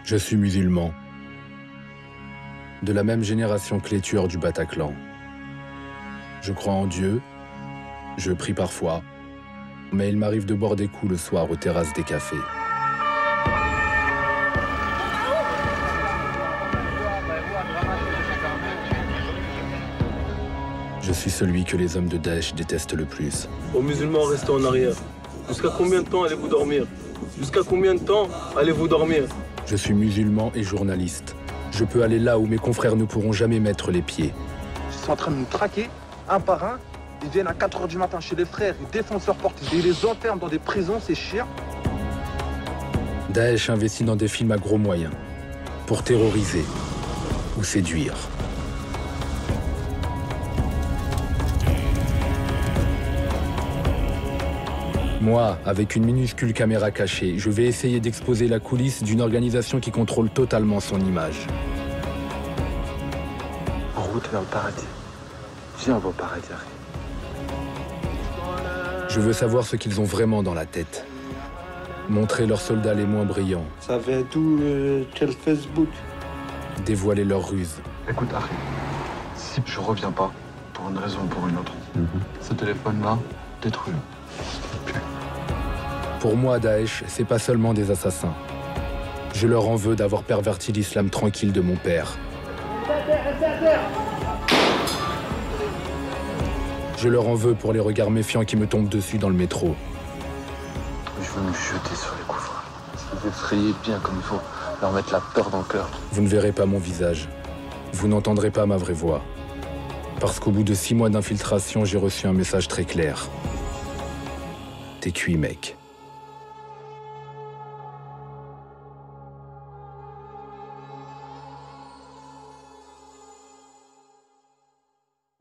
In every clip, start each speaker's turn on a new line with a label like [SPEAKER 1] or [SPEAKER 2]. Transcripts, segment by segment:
[SPEAKER 1] Je suis musulman, de la même génération que les tueurs du Bataclan. Je crois en Dieu, je prie parfois, mais il m'arrive de boire des coups le soir aux terrasses des cafés. Je suis celui que les hommes de Daesh détestent le plus.
[SPEAKER 2] Aux musulmans, restez en arrière. Jusqu'à combien de temps allez-vous dormir? Jusqu'à combien de temps allez-vous dormir?
[SPEAKER 1] Je suis musulman et journaliste. Je peux aller là où mes confrères ne pourront jamais mettre les pieds.
[SPEAKER 3] Ils sont en train de nous traquer, un par un. Ils viennent à 4 h du matin chez les frères, ils défoncent leurs portes, ils les enferment dans des prisons, ces chiens.
[SPEAKER 1] Daesh investit dans des films à gros moyens, pour terroriser ou séduire. Moi, avec une minuscule caméra cachée, je vais essayer d'exposer la coulisse d'une organisation qui contrôle totalement son image.
[SPEAKER 3] En route vers le paradis. Viens au paradis.
[SPEAKER 1] Je veux savoir ce qu'ils ont vraiment dans la tête. Montrer leurs soldats les moins brillants.
[SPEAKER 3] Ça vient d'où quel Facebook?
[SPEAKER 1] Dévoiler leurs ruses.
[SPEAKER 4] Écoute, Harry, si je reviens pas, pour une raison ou pour une autre, ce téléphone-là, détruis-le.
[SPEAKER 1] Pour moi, Daesh, c'est pas seulement des assassins. Je leur en veux d'avoir perverti l'islam tranquille de mon père. Je leur en veux pour les regards méfiants qui me tombent dessus dans le métro.
[SPEAKER 4] Je veux me jeter sur les couffres, les effrayer bien comme il faut, leur mettre la peur dans le cœur.
[SPEAKER 1] Vous ne verrez pas mon visage. Vous n'entendrez pas ma vraie voix. Parce qu'au bout de 6 mois d'infiltration, j'ai reçu un message très clair. T'es cuit, mec.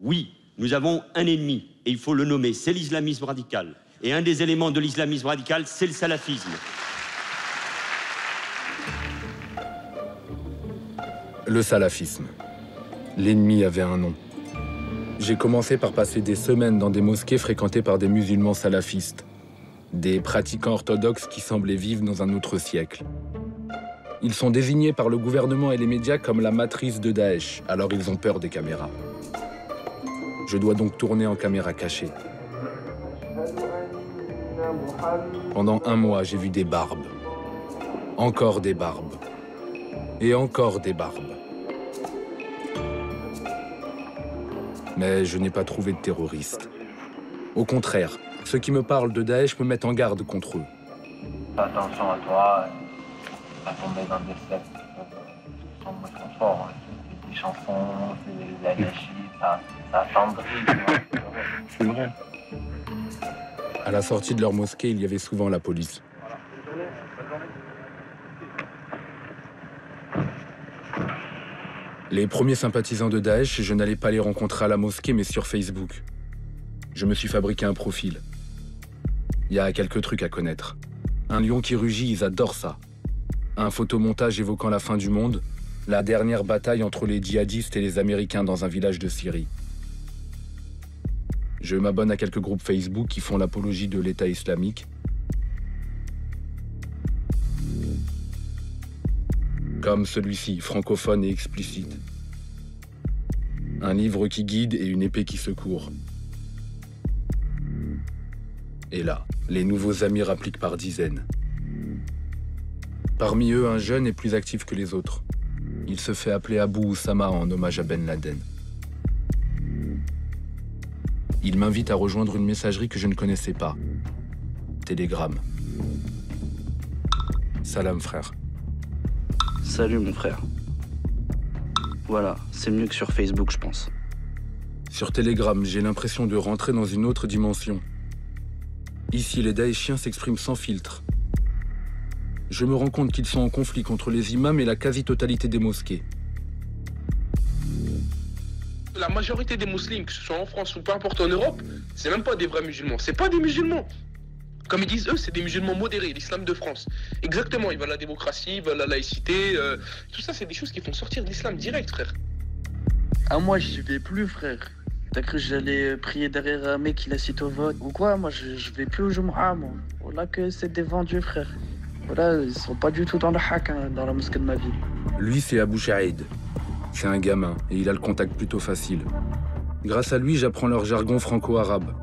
[SPEAKER 5] Oui, nous avons un ennemi, et il faut le nommer, c'est l'islamisme radical. Et un des éléments de l'islamisme radical, c'est le salafisme.
[SPEAKER 1] Le salafisme. L'ennemi avait un nom. J'ai commencé par passer des semaines dans des mosquées fréquentées par des musulmans salafistes. Des pratiquants orthodoxes qui semblaient vivre dans un autre siècle. Ils sont désignés par le gouvernement et les médias comme la matrice de Daesh, alors ils ont peur des caméras. Je dois donc tourner en caméra cachée. Pendant 1 mois, j'ai vu des barbes. Encore des barbes. Et encore des barbes. Mais je n'ai pas trouvé de terroristes. Au contraire, ceux qui me parlent de Daesh me mettent en garde contre eux.
[SPEAKER 6] Fais attention à toi, à tomber dans des sectes qui sont moins confort. Des chansons, des anarchies, ça attendrit.
[SPEAKER 4] C'est vrai.
[SPEAKER 1] À la sortie de leur mosquée, il y avait souvent la police. Les premiers sympathisants de Daesh, je n'allais pas les rencontrer à la mosquée, mais sur Facebook. Je me suis fabriqué un profil. Il y a quelques trucs à connaître. Un lion qui rugit, ils adorent ça. Un photomontage évoquant la fin du monde, la dernière bataille entre les djihadistes et les Américains dans un village de Syrie. Je m'abonne à quelques groupes Facebook qui font l'apologie de l'État islamique. Comme celui-ci, francophone et explicite. Un livre qui guide et une épée qui secourt. Et là, les nouveaux amis rappliquent par dizaines. Parmi eux, un jeune est plus actif que les autres. Il se fait appeler Abu Oussama en hommage à Ben Laden. Il m'invite à rejoindre une messagerie que je ne connaissais pas. Telegram. Salam, frère.
[SPEAKER 7] Salut, mon frère. Voilà, c'est mieux que sur Facebook, je pense.
[SPEAKER 1] Sur Telegram, j'ai l'impression de rentrer dans une autre dimension. Ici, les Daeshiens s'expriment sans filtre. Je me rends compte qu'ils sont en conflit contre les imams et la quasi-totalité des mosquées.
[SPEAKER 8] La majorité des musulmans, que ce soit en France ou peu importe en Europe, c'est même pas des vrais musulmans. C'est pas des musulmans. Comme ils disent eux, c'est des musulmans modérés, l'islam de France. Exactement, ils veulent la démocratie, ils veulent la laïcité. Tout ça, c'est des choses qui font sortir de l'islam direct, frère.
[SPEAKER 9] Ah, moi, j'y vais plus, frère. T'as cru que j'allais prier derrière un mec qui l'assiste au vote ou quoi? Moi, je vais plus au Jumu'ah, moi. Voilà que c'est des vendus, frère. Voilà, ils sont pas du tout dans le hack, hein, dans la mosquée de ma ville.
[SPEAKER 1] Lui, c'est Abou Chaïd. C'est un gamin et il a le contact plutôt facile. Grâce à lui, j'apprends leur jargon franco-arabe.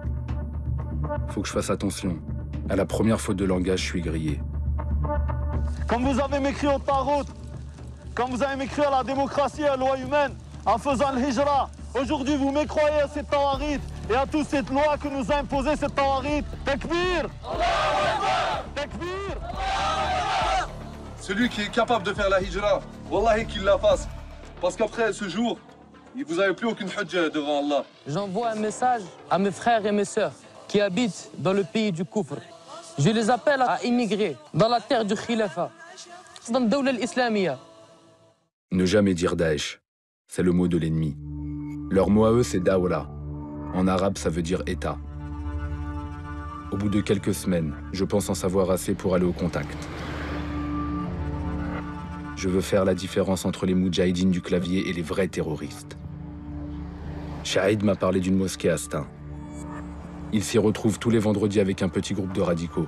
[SPEAKER 1] Faut que je fasse attention. À la première faute de langage, je suis grillé.
[SPEAKER 10] Quand vous avez mécrit au Tarout, quand vous avez mécrit à la démocratie et à la loi humaine, en faisant le hijra, aujourd'hui vous mécroyez à cette tawarit et à toute cette loi que nous a imposée cette tawarit. Takbir! Takbir!
[SPEAKER 11] Celui qui est capable de faire la hijra, wallahi qu'il la fasse. Parce qu'après ce jour, vous n'avez plus aucune hujja devant Allah.
[SPEAKER 12] J'envoie un message à mes frères et mes sœurs qui habitent dans le pays du Kufr. Je les appelle à immigrer dans la terre du Khilafa, dans la Dawla al-Islamiyya.
[SPEAKER 1] Ne jamais dire Daesh, c'est le mot de l'ennemi. Leur mot à eux, c'est Dawla. En arabe, ça veut dire État. Au bout de quelques semaines, je pense en savoir assez pour aller au contact. Je veux faire la différence entre les moudjahidines du clavier et les vrais terroristes. Chaïd m'a parlé d'une mosquée à Stein. Il s'y retrouve tous les vendredis avec un petit groupe de radicaux.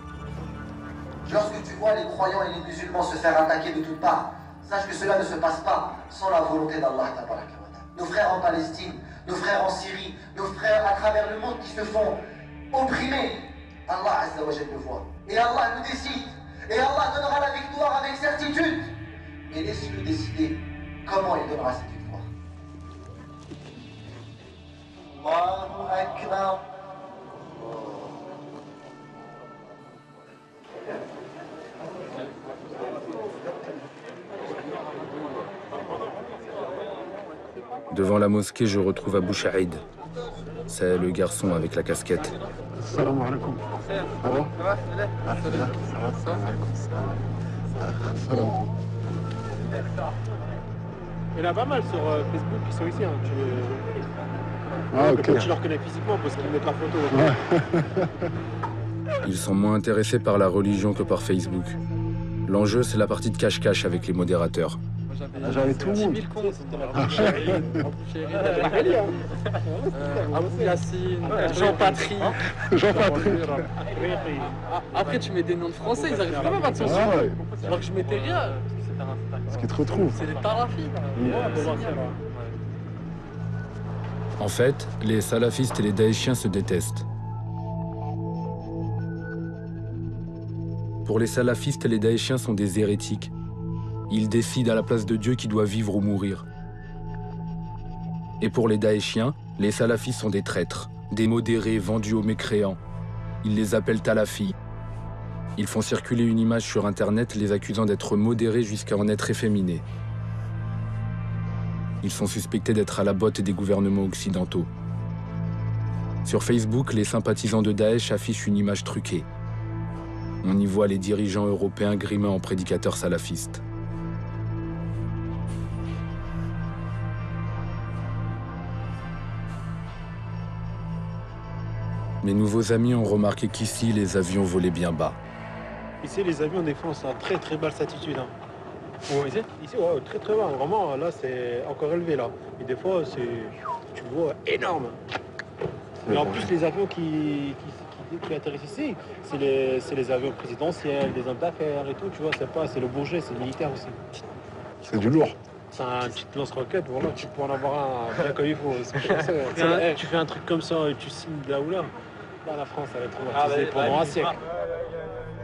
[SPEAKER 13] Lorsque tu vois les croyants et les musulmans se faire attaquer de toutes parts, sache que cela ne se passe pas sans la volonté d'Allah. Nos frères en Palestine, nos frères en Syrie, nos frères à travers le monde qui se font opprimer, Allah Azza wa Jalla le voit. Et Allah nous décide. Et Allah donnera la victoire avec certitude. Mais laisse-le décider comment il donnera cette victoire. Allahu Akbar.
[SPEAKER 1] Devant la mosquée, je retrouve Abou Chaïd. C'est le garçon avec la casquette.
[SPEAKER 4] Salam alaikum. Ça va?
[SPEAKER 14] Il y en a pas mal sur Facebook qui sont ici. Hein. Tu les reconnais physiquement parce qu'ils mettent la photo.
[SPEAKER 1] Ils sont moins intéressés par la religion que par Facebook. L'enjeu, c'est la partie de cache-cache avec les modérateurs.
[SPEAKER 14] J'avais tout le monde. 10 000 comptes. Abou Yassine, Jean-Patrick. Après, tu mets des noms de français, ils arrivent quand même à te censurer. Alors que je mettais rien.
[SPEAKER 4] Ce qui te retrouve.
[SPEAKER 14] C'est des tarafis.
[SPEAKER 1] En fait, les salafistes et les daéchiens se détestent. Pour les salafistes, les daéchiens sont des hérétiques. Ils décident à la place de Dieu qui doit vivre ou mourir. Et pour les daéchiens, les salafistes sont des traîtres, des modérés vendus aux mécréants. Ils les appellent talafis. Ils font circuler une image sur Internet les accusant d'être modérés jusqu'à en être efféminés. Ils sont suspectés d'être à la botte des gouvernements occidentaux. Sur Facebook, les sympathisants de Daesh affichent une image truquée. On y voit les dirigeants européens grimés en prédicateurs salafistes. Mes nouveaux amis ont remarqué qu'ici, les avions volaient bien bas.
[SPEAKER 14] Ici, les avions, des fois, sont à très basse altitude. Hein. Oh, ici, ouais, très bas. Vraiment, là, c'est encore élevé, là. Et des fois, tu vois, énorme. Et en plus, les avions qui atterrissent ici, c'est les avions présidentiels, des hommes d'affaires et tout, tu vois, c'est le Bourget, c'est le militaire aussi.
[SPEAKER 4] C'est du lourd.
[SPEAKER 14] C'est un petit lance-roquette, voilà, tu peux en avoir un bien comme il faut. Tu fais un truc comme ça et tu signes là ou là. Là, la France, elle est traumatisée pendant un siècle.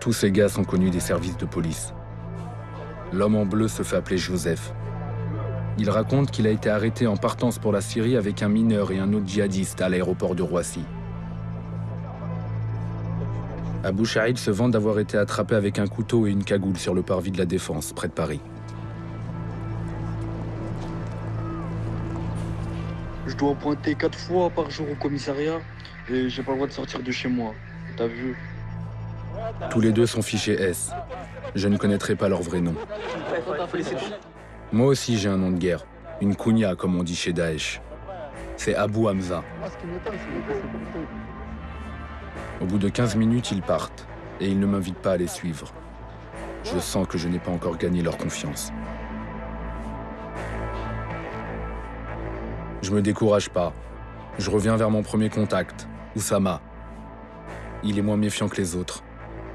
[SPEAKER 1] Tous ces gars sont connus des services de police. L'homme en bleu se fait appeler Joseph. Il raconte qu'il a été arrêté en partance pour la Syrie avec un mineur et un autre djihadiste à l'aéroport de Roissy. Abou Chaïd se vante d'avoir été attrapé avec un couteau et une cagoule sur le parvis de la Défense, près de Paris.
[SPEAKER 9] Je dois pointer 4 fois par jour au commissariat et j'ai pas le droit de sortir de chez moi. T'as vu?
[SPEAKER 1] Tous les deux sont fichés S. Je ne connaîtrai pas leur vrai nom. Moi aussi j'ai un nom de guerre. Une kunya comme on dit chez Daesh. C'est Abou Hamza. Au bout de 15 minutes, ils partent. Et ils ne m'invitent pas à les suivre. Je sens que je n'ai pas encore gagné leur confiance. Je me décourage pas. Je reviens vers mon premier contact, Oussama. Il est moins méfiant que les autres.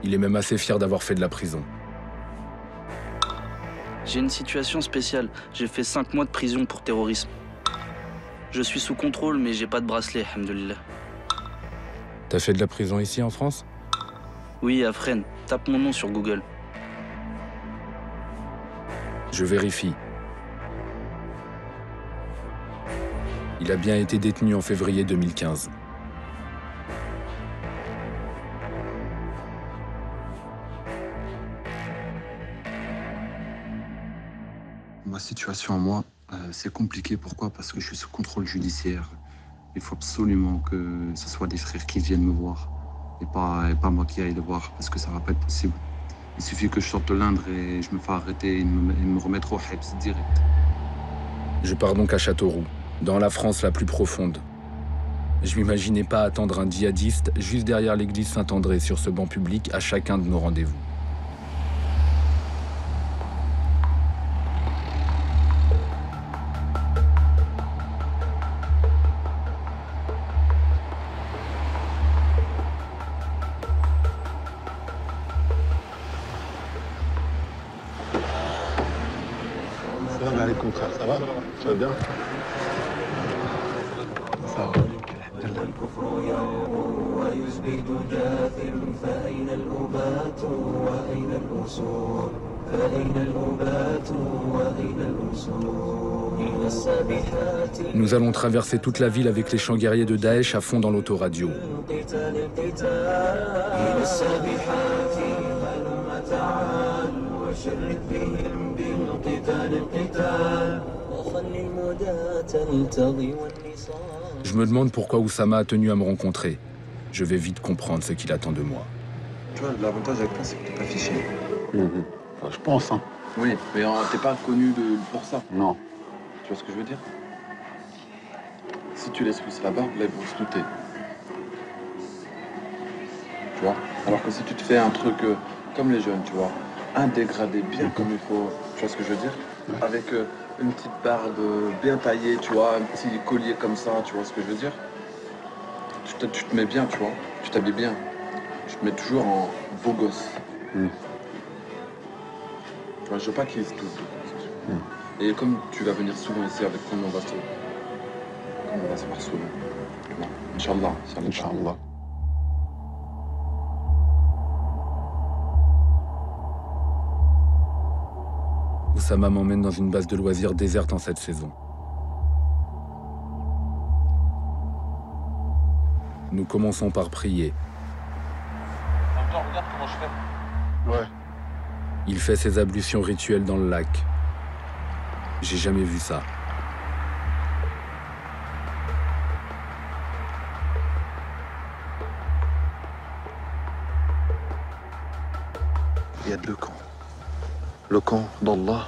[SPEAKER 1] Il est même assez fier d'avoir fait de la prison.
[SPEAKER 7] J'ai une situation spéciale. J'ai fait 5 mois de prison pour terrorisme. Je suis sous contrôle, mais j'ai pas de bracelet, alhamdoulilah.
[SPEAKER 1] T'as fait de la prison ici en France?
[SPEAKER 7] Oui, à Fresnes. Tape mon nom sur Google.
[SPEAKER 1] Je vérifie. Il a bien été détenu en février 2015.
[SPEAKER 4] Ma situation à moi, c'est compliqué. Pourquoi? Parce que je suis sous contrôle judiciaire. Il faut absolument que ce soit des frères qui viennent me voir et pas moi qui aille les voir, parce que ça va pas être possible. Il suffit que je sorte de l'Indre et je me fais arrêter et me remettre au Hebs direct.
[SPEAKER 1] Je pars donc à Châteauroux, dans la France la plus profonde. Je m'imaginais pas attendre un djihadiste juste derrière l'église Saint-André sur ce banc public à chacun de nos rendez-vous.
[SPEAKER 15] Ça va? Tu vas bien? Ça va.
[SPEAKER 1] Nous allons traverser toute la ville avec les chants guerriers de Daesh à fond dans l'autoradio. Je me demande pourquoi Oussama a tenu à me rencontrer. Je vais vite comprendre ce qu'il attend de moi.
[SPEAKER 4] Tu vois, l'avantage avec toi, c'est que t'es pas fiché.
[SPEAKER 15] Enfin, je pense, hein.
[SPEAKER 4] Oui, mais t'es pas connu pour ça.
[SPEAKER 15] Non.
[SPEAKER 4] Tu vois ce que je veux dire? Si tu laisses pousser la barbe, là, ils vont se douter. Tu vois? Alors que si tu te fais un truc comme les jeunes, tu vois, un dégradé bien comme il faut, tu vois ce que je veux dire? Avec une petite barbe bien taillée, tu vois, un petit collier comme ça, tu vois ce que je veux dire? Tu te mets bien, tu vois, tu t'habilles bien. Je te mets toujours en beau gosse. Tu vois, je veux pas qu'ils se doutent. Et comme tu vas venir souvent ici avec nous, on va se voir souvent. Tu vois, Inch'Allah.
[SPEAKER 15] Inch'Allah.
[SPEAKER 1] Oussama m'emmène dans une base de loisirs déserte en cette saison. Nous commençons par prier.
[SPEAKER 11] Attends, regarde comment je fais.
[SPEAKER 15] Ouais.
[SPEAKER 1] Il fait ses ablutions rituelles dans le lac. J'ai jamais vu ça.
[SPEAKER 4] Il y a deux camps. Le camp d'Allah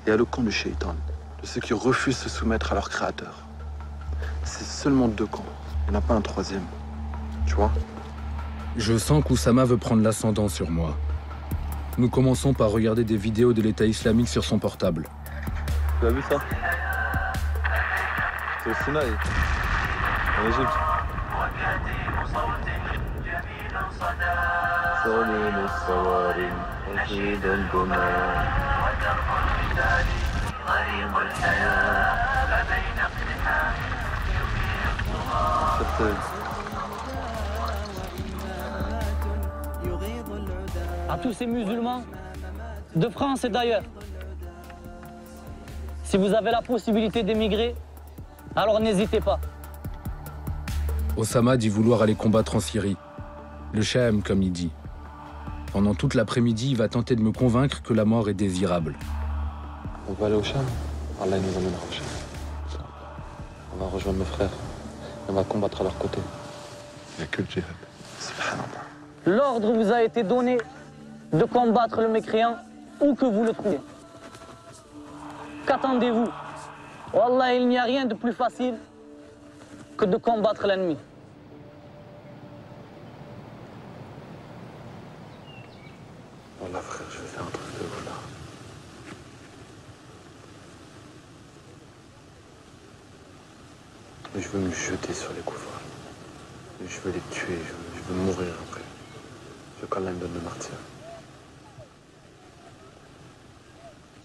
[SPEAKER 4] et le camp du shaitan, de ceux qui refusent de se soumettre à leur créateur. C'est seulement deux camps. Il n'y en a pas un troisième. Tu vois?
[SPEAKER 1] Je sens qu'Oussama veut prendre l'ascendant sur moi. Nous commençons par regarder des vidéos de l'État islamique sur son portable.
[SPEAKER 11] Tu as vu ça? C'est au Sinaï, en Égypte.
[SPEAKER 12] À tous ces musulmans de France et d'ailleurs, si vous avez la possibilité d'émigrer, alors n'hésitez pas.
[SPEAKER 1] Oussama dit vouloir aller combattre en Syrie. Le Sham, comme il dit. Pendant toute l'après-midi, il va tenter de me convaincre que la mort est désirable.
[SPEAKER 4] On va aller au Sham. Allah nous emmènera au Sham. On va rejoindre mes frères. On va combattre à leur côté.
[SPEAKER 15] Il n'y a que le djihad.
[SPEAKER 4] Subhanallah.
[SPEAKER 12] L'ordre vous a été donné de combattre le mécréant où que vous le trouviez. Qu'attendez-vous? Wallah, il n'y a rien de plus facile que de combattre l'ennemi.
[SPEAKER 4] Wallah frère, je vais faire un truc de ouf là. Mais je veux me jeter sur les couffres. Je veux les tuer, je veux mourir après. Je veux qu'Allah me donne le martyr.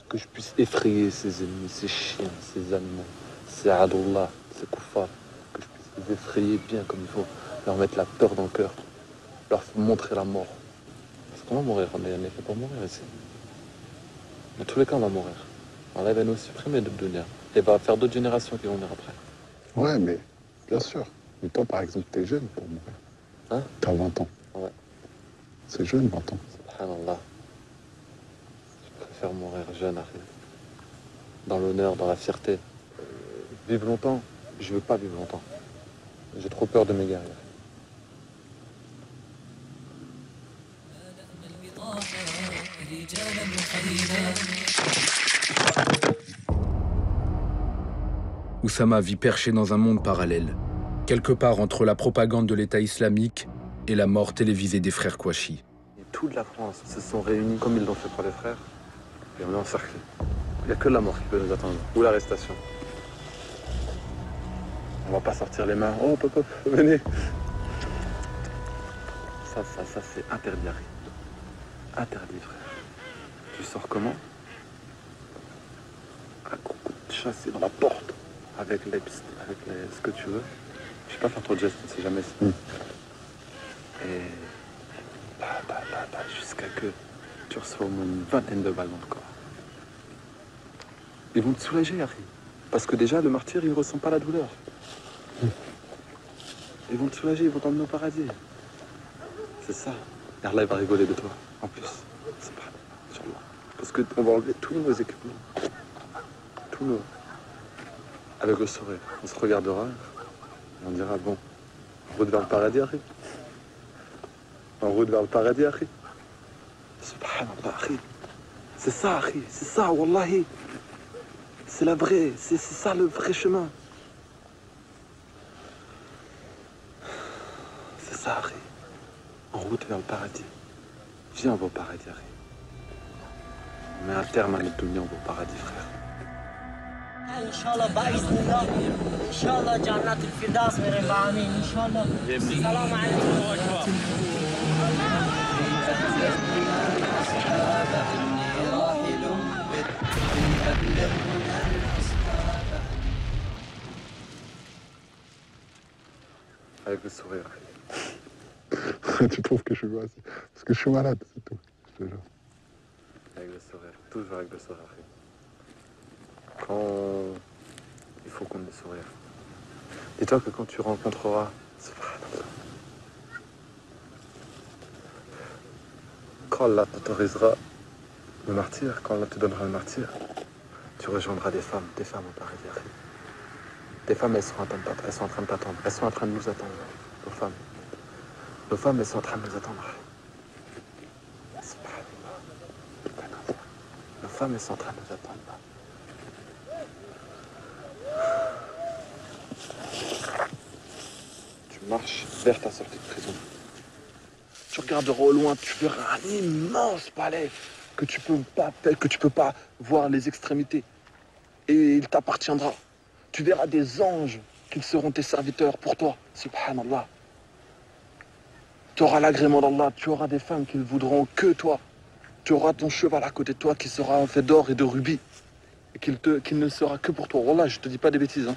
[SPEAKER 4] que je puisse effrayer ces ennemis, ces chiens, ces animaux, ces adullah, ces kuffars, que je puisse les effrayer bien comme il faut, leur mettre la peur dans le cœur, leur montrer la mort. Parce qu'on va mourir, on n'est fait pas mourir ici. Dans tous les cas, on va mourir. Allah va nous supprimer de dunya et va faire d'autres générations qui vont venir après.
[SPEAKER 15] Ouais, mais bien sûr. Mais toi, par exemple, t'es jeune pour mourir.
[SPEAKER 4] Hein?
[SPEAKER 15] T'as 20 ans.
[SPEAKER 4] Ouais.
[SPEAKER 15] C'est jeune, 20 ans.
[SPEAKER 4] Subhanallah. Je préfère mourir jeune, Harry. Dans l'honneur, dans la fierté. Vivre longtemps, je veux pas vivre longtemps. J'ai trop peur de m'égarer.
[SPEAKER 1] Oussama vit perché dans un monde parallèle, quelque part entre la propagande de l'État islamique et la mort télévisée des frères Kouachi.
[SPEAKER 4] Et toute la France se sont réunis comme ils l'ont fait pour les frères, et on est encerclés. Il n'y a que la mort qui peut nous attendre, ou l'arrestation. On va pas sortir les mains. Oh, pop, venez. Ça, c'est interdit, Harry. Interdit, frère. Tu sors comment? Un gros coup de chassé dans la porte. Avec ce que tu veux. Je vais pas faire trop de gestes, c'est jamais ça. Et jusqu'à que tu reçois au moins une vingtaine de balles dans le corps. Ils vont te soulager, Harry. Parce que déjà, le martyr, il ne ressent pas la douleur. Ils vont te soulager, ils vont t'emmener au paradis. C'est ça. Et Allah, il va rigoler de toi, en plus. C'est pas... Parce qu'on va enlever tous nos équipements. Tous nos... Avec le sourire. On se regardera et on dira, bon, en route vers le paradis, Harry. En route vers le paradis, Harry. Subhanallah, Harry. C'est ça, Harry. C'est ça, wallahi. C'est la vraie, c'est ça le vrai chemin. C'est ça, Harry. En route vers le paradis. Viens, on va au paradis, Harry. On met un terme à notre dunya, on va au paradis, frère.
[SPEAKER 16] Inch'Allah, ba'idhnillah. Inch'Allah, Jannat al-Firdaus, mes amis. Inch'Allah. Salam alaikum.
[SPEAKER 4] Avec le sourire.
[SPEAKER 15] Tu trouves que je suis pas assez... Parce que je suis malade, c'est tout. Je te jure.
[SPEAKER 4] Avec le sourire. Toujours avec le sourire. Quand il faut qu'on ait le sourire. Dis-toi que quand tu rencontreras... Quand Allah t'autorisera le martyr, quand Allah te donnera le martyr, tu rejoindras des femmes au paradis. Des femmes, elles sont en train de t'attendre, elles sont en train de t'attendre, elles sont en train de nous attendre, nos femmes. Nos femmes, elles sont en train de nous attendre. Nos femmes, elles sont en train de nous attendre. Tu marches vers ta sortie de prison. Tu regarderas au loin, tu verras un immense palais que tu peux pas voir les extrémités. Et il t'appartiendra. Tu verras des anges qui seront tes serviteurs pour toi. Subhanallah. Tu auras l'agrément d'Allah. Tu auras des femmes qui ne voudront que toi. Tu auras ton cheval à côté de toi qui sera fait d'or et de rubis. Et qu'il ne sera que pour toi. Wallah, je te dis pas des bêtises. Hein.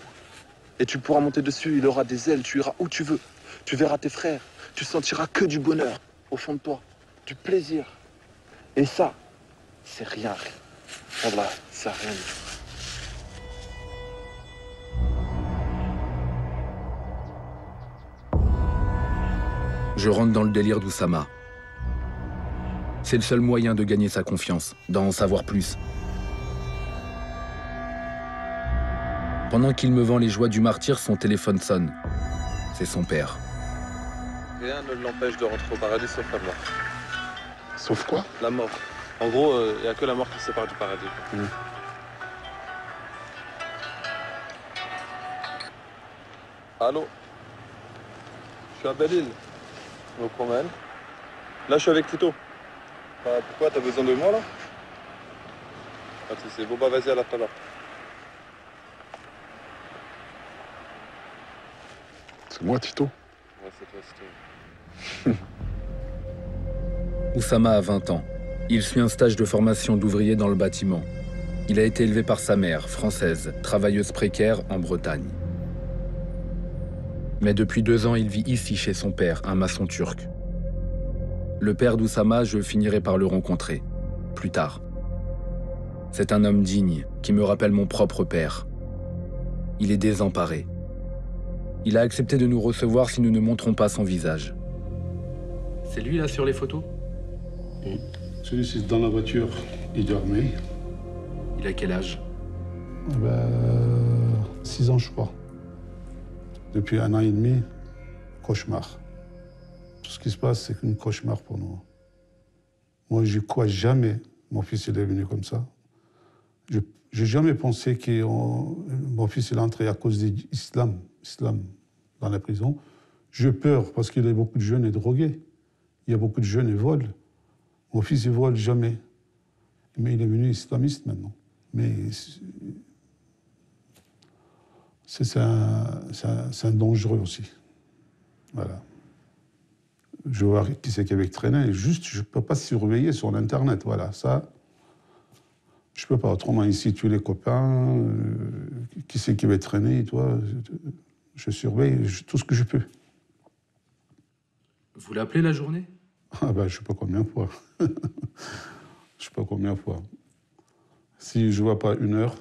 [SPEAKER 4] Et tu pourras monter dessus. Il aura des ailes. Tu iras où tu veux. Tu verras tes frères. Tu sentiras que du bonheur au fond de toi. Du plaisir. Et ça, c'est rien. Wallah, c'est rien du tout.
[SPEAKER 1] Je rentre dans le délire d'Oussama. C'est le seul moyen de gagner sa confiance, d'en savoir plus. Pendant qu'il me vend les joies du martyr, son téléphone sonne. C'est son père.
[SPEAKER 4] Rien ne l'empêche de rentrer au paradis sauf la mort.
[SPEAKER 15] Sauf quoi?
[SPEAKER 4] La mort. En gros, il n'y a que la mort qui sépare du paradis. Allô? Je suis à Belle-Île. Je me promène. Là, je suis avec Tito. Pourquoi? T'as besoin de moi, là? Pas de soucis. Bon, bah, vas-y, à la tout à l'heure.
[SPEAKER 15] C'est moi, Tito?
[SPEAKER 4] Ouais, c'est toi, Tito.
[SPEAKER 1] Oussama a 20 ans. Il suit un stage de formation d'ouvrier dans le bâtiment. Il a été élevé par sa mère, française, travailleuse précaire en Bretagne. Mais depuis 2 ans, il vit ici chez son père, un maçon turc. Le père d'Oussama, je finirai par le rencontrer, plus tard. C'est un homme digne, qui me rappelle mon propre père. Il est désemparé. Il a accepté de nous recevoir si nous ne montrons pas son visage. C'est lui là sur les photos?
[SPEAKER 17] Oui. Celui-ci dans la voiture, il dormait.
[SPEAKER 1] Il a quel âge?
[SPEAKER 17] 6 ans, je crois. Depuis 1 an et demi, cauchemar. Tout ce qui se passe, c'est un cauchemar pour nous. Moi, je crois jamais mon fils il est venu comme ça. Je n'ai jamais pensé que mon fils il est entré à cause de l'islam dans la prison. J'ai peur parce qu'il y a beaucoup de jeunes et drogués. Il y a beaucoup de jeunes et volent. Mon fils, il vole jamais. Mais il est venu islamiste maintenant. Mais c'est un dangereux aussi. Voilà. Je vois qui c'est qui avait traîné. Juste, je ne peux pas surveiller sur Internet. Voilà, ça, je ne peux pas. Autrement, ici, tu es les copains, qui c'est qui va traîner, toi, je surveille tout ce que je peux.
[SPEAKER 1] Vous l'appelez la journée?
[SPEAKER 17] Ah ben, je ne sais pas combien de fois. Je ne sais pas combien de fois. Si je ne vois pas 1 heure,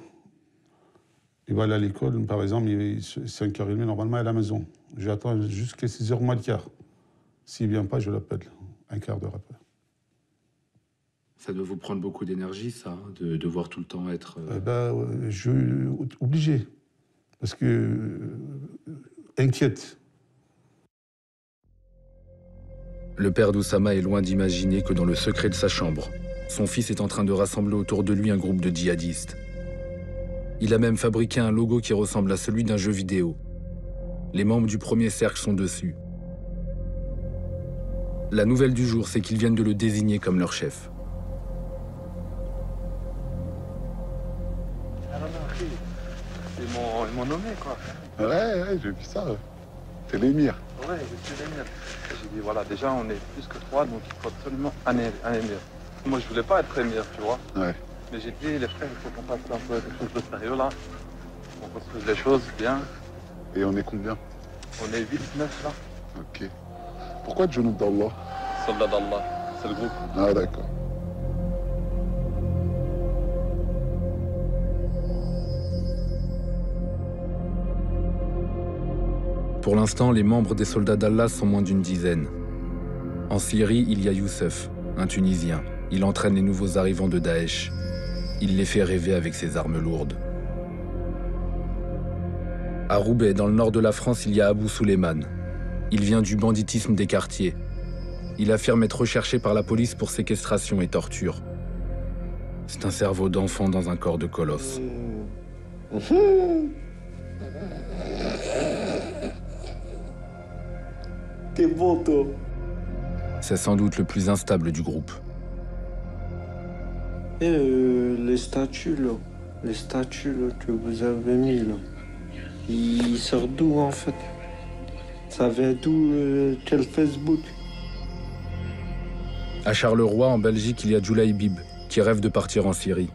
[SPEAKER 17] il va aller à l'école, par exemple, il est 5h30, normalement, à la maison. J'attends jusqu'à 6h moins le quart. S'il ne vient pas, je l'appelle, un quart d'heure après.
[SPEAKER 1] Ça doit vous prendre beaucoup d'énergie, ça, de devoir tout le temps être...
[SPEAKER 17] Je suis obligé, parce que... inquiète.
[SPEAKER 1] Le père d'Oussama est loin d'imaginer que dans le secret de sa chambre, son fils est en train de rassembler autour de lui un groupe de djihadistes. Il a même fabriqué un logo qui ressemble à celui d'un jeu vidéo. Les membres du premier cercle sont dessus. La nouvelle du jour, c'est qu'ils viennent de le désigner comme leur chef.
[SPEAKER 11] Ils m'ont nommé, quoi.
[SPEAKER 15] Ouais, j'ai vu ça. T'es l'émir.
[SPEAKER 11] Ouais, je suis l'émir. J'ai dit, voilà, déjà, on est plus que 3, donc il faut absolument un émir. Moi, je voulais pas être émir, tu vois. Ouais. Mais j'ai dit, les frères, il faut qu'on fasse un peu quelque chose de sérieux, là. On construise les choses bien.
[SPEAKER 15] Et on est combien?
[SPEAKER 11] On est 8, 9, là.
[SPEAKER 15] Ok. Pourquoi Djounoub d'Allah?
[SPEAKER 11] Soldat d'Allah, c'est le groupe.
[SPEAKER 15] Ah, d'accord.
[SPEAKER 1] Pour l'instant, les membres des soldats d'Allah sont moins d'une dizaine. En Syrie, il y a Youssef, un Tunisien. Il entraîne les nouveaux arrivants de Daesh. Il les fait rêver avec ses armes lourdes. À Roubaix, dans le nord de la France, il y a Abou Suleiman. Il vient du banditisme des quartiers. Il affirme être recherché par la police pour séquestration et torture. C'est un cerveau d'enfant dans un corps de colosse.
[SPEAKER 18] T'es bon, toi.
[SPEAKER 1] C'est sans doute le plus instable du groupe.
[SPEAKER 18] Les statues, là. Les statues là, que vous avez mis, là. Ils sortent d'où, en fait? Ça vient d'où? Quel Facebook?
[SPEAKER 1] À Charleroi, en Belgique, il y a Djoulaï Bib, qui rêve de partir en Syrie.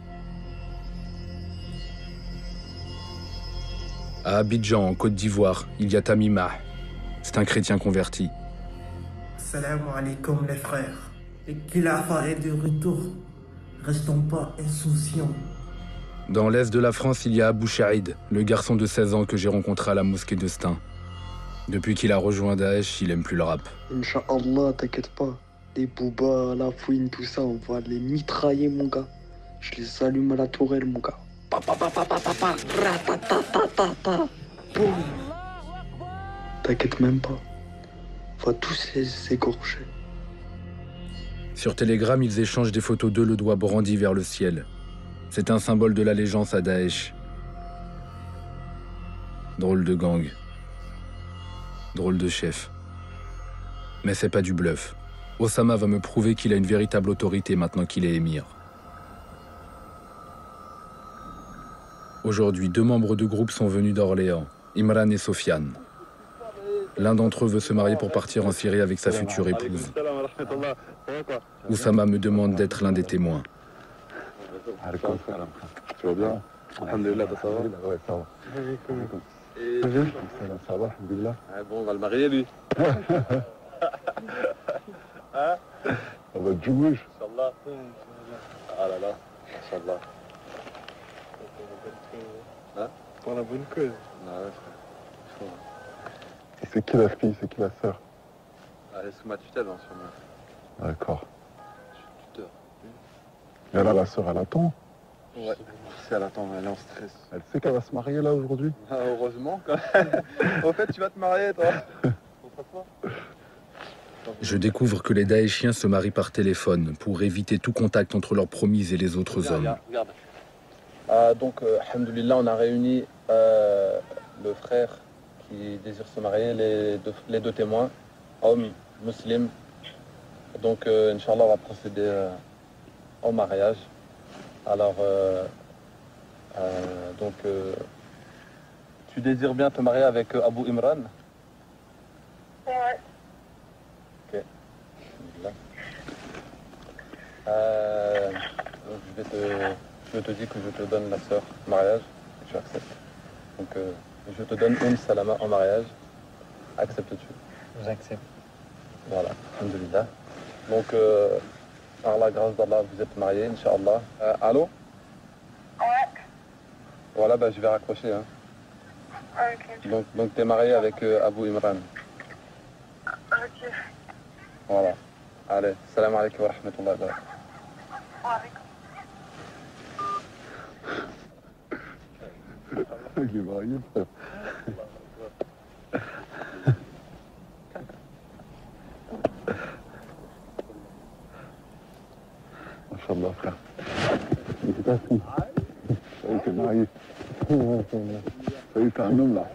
[SPEAKER 1] À Abidjan, en Côte d'Ivoire, il y a Tamima. C'est un chrétien converti.
[SPEAKER 19] Salam alaikum les frères. Et qu'il a fait de retour. Restons pas insouciants.
[SPEAKER 1] Dans l'est de la France, il y a Abou Chaïd, le garçon de 16 ans que j'ai rencontré à la mosquée de Stein. Depuis qu'il a rejoint Daesh, il aime plus le rap.
[SPEAKER 9] Inch'Allah, t'inquiète pas. Les boubas, la fouine, tout ça, on va les mitrailler, mon gars. Je les allume à la tourelle, mon gars. Boum. T'inquiète même pas. On va tous les égorger.
[SPEAKER 1] Sur Telegram, ils échangent des photos d'eux, le doigt brandi vers le ciel. C'est un symbole de l'allégeance à Daesh. Drôle de gang. Drôle de chef. Mais c'est pas du bluff. Oussama va me prouver qu'il a une véritable autorité maintenant qu'il est émir. Aujourd'hui, 2 membres de groupe sont venus d'Orléans, Imran et Sofiane. L'un d'entre eux veut se marier pour partir en Syrie avec sa future épouse. Oussama me demande d'être l'un des témoins.
[SPEAKER 15] tu vas bien?
[SPEAKER 11] Alhamdulillah, ça va?
[SPEAKER 15] Ouais, ça va.
[SPEAKER 11] Et...
[SPEAKER 15] Ça va, alhamdulillah.
[SPEAKER 11] Ah bon, on va le marier, lui. Hein?
[SPEAKER 15] Ça va être du rouge.
[SPEAKER 11] Inch'Allah. Ah là là, Inch'Allah. Hein?
[SPEAKER 14] Pour la bonne cause.
[SPEAKER 11] Ah ouais, frère.
[SPEAKER 15] Et c'est qui la fille, c'est qui la sœur?
[SPEAKER 11] Elle est sous ma tutelle, en ce moment.
[SPEAKER 15] D'accord.
[SPEAKER 11] Je suis tuteur.
[SPEAKER 15] Et là, la sœur, elle attend?
[SPEAKER 11] Ouais. Si elle attend, elle est en stress.
[SPEAKER 15] Elle sait qu'elle va se marier là aujourd'hui?
[SPEAKER 11] Ah, heureusement, quand même. Au fait, tu vas te marier, toi.
[SPEAKER 1] Je découvre que les Daeshiens se marient par téléphone pour éviter tout contact entre leurs promises et les autres hommes.
[SPEAKER 11] Regarde. Donc, alhamdoulilah, on a réuni le frère qui désire se marier, les deux témoins, hommes, musulmans. Donc, Inch'Allah, on va procéder au mariage. Alors, tu désires bien te marier avec Abu Imran?
[SPEAKER 20] Ouais.
[SPEAKER 11] Ok. Donc je te dis que je te donne la sœur en mariage, et tu acceptes. Donc je te donne Salama en mariage. Acceptes-tu?
[SPEAKER 6] J'accepte.
[SPEAKER 11] Voilà, alhamdoulilah. Donc, par la grâce d'Allah, vous êtes mariés, Inch'Allah. Allô?
[SPEAKER 20] Ouais.
[SPEAKER 11] Voilà, je vais raccrocher. Hein.
[SPEAKER 20] Ok.
[SPEAKER 11] Donc tu es marié avec Abu Imran.
[SPEAKER 20] Ok.
[SPEAKER 11] Voilà. Allez, salam alaikum wa rahmatullahi wa barakatuh.
[SPEAKER 15] Il est marié, frère. Inch'Allah, frère. Félicitations. Ça y est, t'es marié. Ça y est, t'es un homme, là.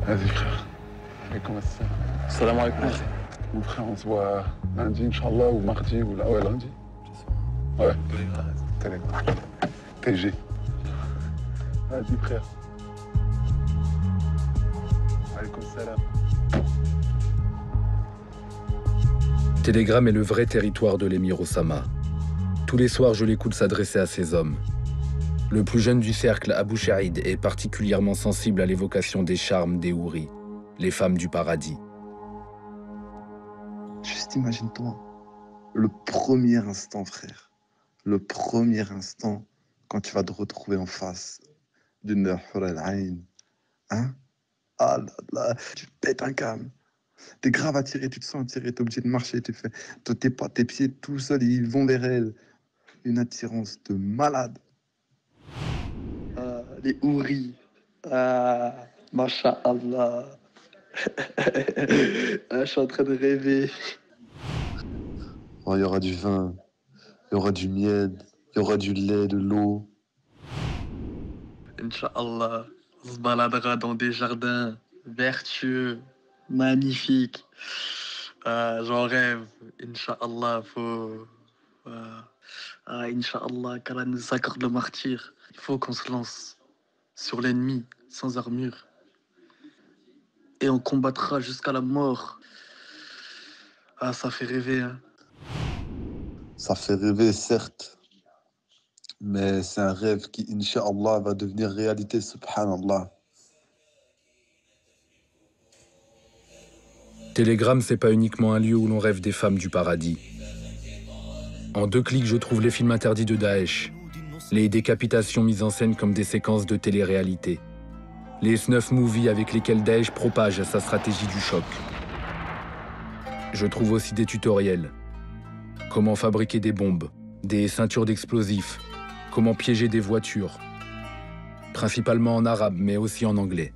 [SPEAKER 15] Vas-y, frère. Et comment ça?
[SPEAKER 11] Salam alaikum.
[SPEAKER 15] Mon frère, on se voit lundi, Inch'Allah, ou mardi, ou là. Ouais, lundi. Ouais. Télégramme. TG. Vas-y, frère. Alaykoum salam.
[SPEAKER 1] Telegram est le vrai territoire de l'émir Osama. Tous les soirs, je l'écoute s'adresser à ses hommes. Le plus jeune du cercle, Abu Sharid, est particulièrement sensible à l'évocation des charmes des houris, les femmes du paradis.
[SPEAKER 21] Juste imagine-toi, le premier instant, frère, le premier instant, quand tu vas te retrouver en face d'une Hur al-Ain, hein? Ah là là, tu pètes un câble. T'es grave attiré, tu te sens attiré, t'es obligé de marcher, tu fais tes pas, tes pieds tout seuls, ils vont vers elle. Une attirance de malade. Les houris. Masha'Allah. Je suis en train de rêver. Oh, il y aura du vin, il y aura du miel, il y aura du lait, de l'eau. Inch'Allah, on se baladera dans des jardins vertueux, magnifiques. J'en rêve. Inch'Allah, faut... Inch'Allah, qu'Allah nous accorde le martyr. Il faut qu'on se lance sur l'ennemi, sans armure. Et on combattra jusqu'à la mort. Ça fait rêver, hein. Ça fait rêver, certes. Mais c'est un rêve qui, Inch'Allah, va devenir réalité, subhanallah.
[SPEAKER 1] Telegram, c'est pas uniquement un lieu où l'on rêve des femmes du paradis. En 2 clics, je trouve les films interdits de Daesh, les décapitations mises en scène comme des séquences de télé-réalité, les snuff movies avec lesquels Daesh propage sa stratégie du choc. Je trouve aussi des tutoriels. Comment fabriquer des bombes, des ceintures d'explosifs, comment piéger des voitures. Principalement en arabe, mais aussi en anglais.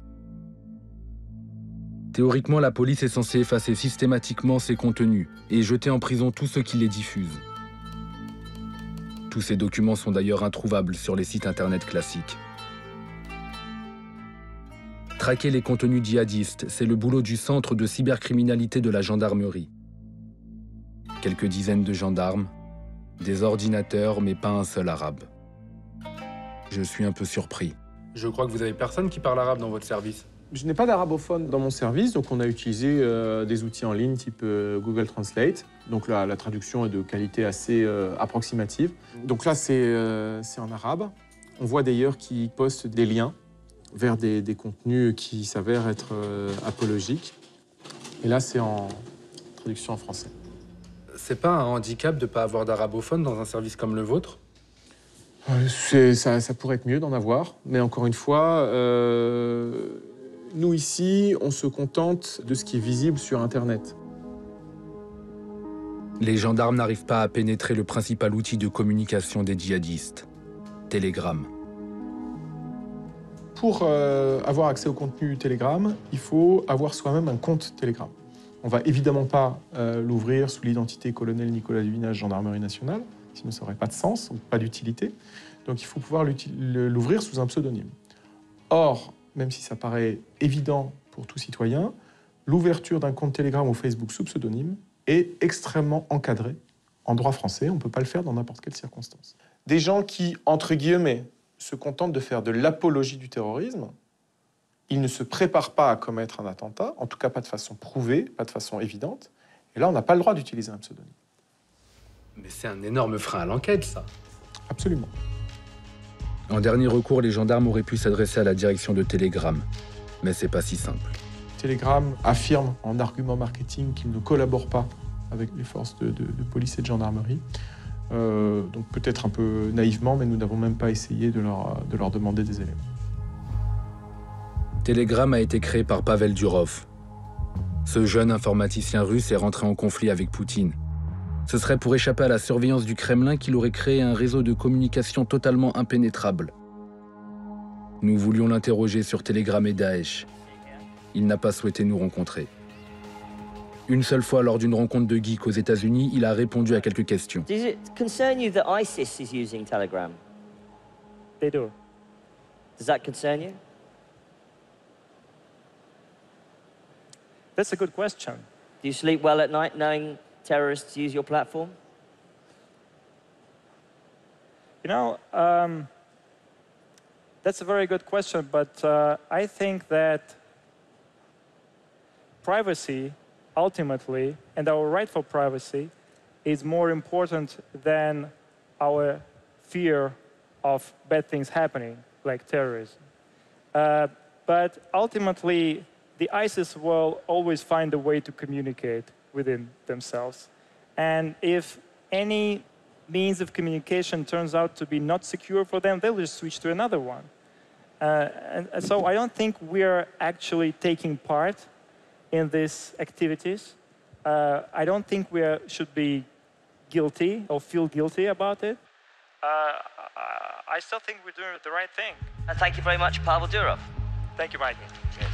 [SPEAKER 1] Théoriquement, la police est censée effacer systématiquement ces contenus et jeter en prison tous ceux qui les diffusent. Tous ces documents sont d'ailleurs introuvables sur les sites internet classiques. Traquer les contenus djihadistes, c'est le boulot du centre de cybercriminalité de la gendarmerie. Quelques dizaines de gendarmes, des ordinateurs, mais pas un seul arabe. Je suis un peu surpris.
[SPEAKER 22] Je crois que vous avez personne qui parle arabe dans votre service.
[SPEAKER 2] Je n'ai pas d'arabophone dans mon service, donc on a utilisé des outils en ligne type Google Translate. Donc là, la traduction est de qualité assez approximative. Donc là, c'est en arabe. On voit d'ailleurs qu'ils postent des liens vers des contenus qui s'avèrent être apologiques. Et là, c'est en traduction en français.
[SPEAKER 1] C'est pas un handicap de ne pas avoir d'arabophone dans un service comme le vôtre?
[SPEAKER 2] Ça pourrait être mieux d'en avoir, mais encore une fois, nous ici, on se contente de ce qui est visible sur Internet.
[SPEAKER 1] Les gendarmes n'arrivent pas à pénétrer le principal outil de communication des djihadistes, Telegram.
[SPEAKER 2] Pour avoir accès au contenu Telegram, il faut avoir soi-même un compte Telegram. On ne va évidemment pas l'ouvrir sous l'identité colonel Nicolas Duvinage, Gendarmerie nationale, sinon ça n'aurait pas de sens, ou pas d'utilité. Donc il faut pouvoir l'ouvrir sous un pseudonyme. Or, même si ça paraît évident pour tout citoyen, l'ouverture d'un compte Telegram ou Facebook sous pseudonyme est extrêmement encadrée en droit français. On ne peut pas le faire dans n'importe quelle circonstance. Des gens qui, entre guillemets, se contentent de faire de l'apologie du terrorisme, ils ne se préparent pas à commettre un attentat, en tout cas pas de façon prouvée, pas de façon évidente. Et là, on n'a pas le droit d'utiliser un pseudonyme.
[SPEAKER 1] Mais c'est un énorme frein à l'enquête, ça.
[SPEAKER 2] Absolument.
[SPEAKER 1] En dernier recours, les gendarmes auraient pu s'adresser à la direction de Telegram. Mais c'est pas si simple.
[SPEAKER 2] Telegram affirme en argument marketing qu'il ne collabore pas avec les forces de police et de gendarmerie. Donc peut-être un peu naïvement, mais nous n'avons même pas essayé de leur demander des éléments.
[SPEAKER 1] Telegram a été créé par Pavel Durov. Ce jeune informaticien russe est rentré en conflit avec Poutine. Ce serait pour échapper à la surveillance du Kremlin qu'il aurait créé un réseau de communication totalement impénétrable. Nous voulions l'interroger sur Telegram et Daesh. Il n'a pas souhaité nous rencontrer. Une seule fois, lors d'une rencontre de geeks aux États-Unis, il a répondu à quelques questions.
[SPEAKER 22] Does it concern you that ISIS is using Telegram?
[SPEAKER 23] They do.
[SPEAKER 22] Does that concern you?
[SPEAKER 23] That's a good question.
[SPEAKER 22] Do you sleep well at night knowing terrorists use your platform?
[SPEAKER 23] You know, that's a very good question, but I think that privacy, ultimately, and our right for privacy, is more important than our fear of bad things happening, like terrorism. But ultimately, the ISIS will always find a way to communicate within themselves. And if any means of communication turns out to be not secure for them, they'll just switch to another one. And so I don't think we're actually taking part in these activities. I don't think we should be guilty or feel guilty about it. I still think we're doing the right thing.
[SPEAKER 22] Thank you very much, Pavel Durov.
[SPEAKER 23] Thank you, Mikey. Yes.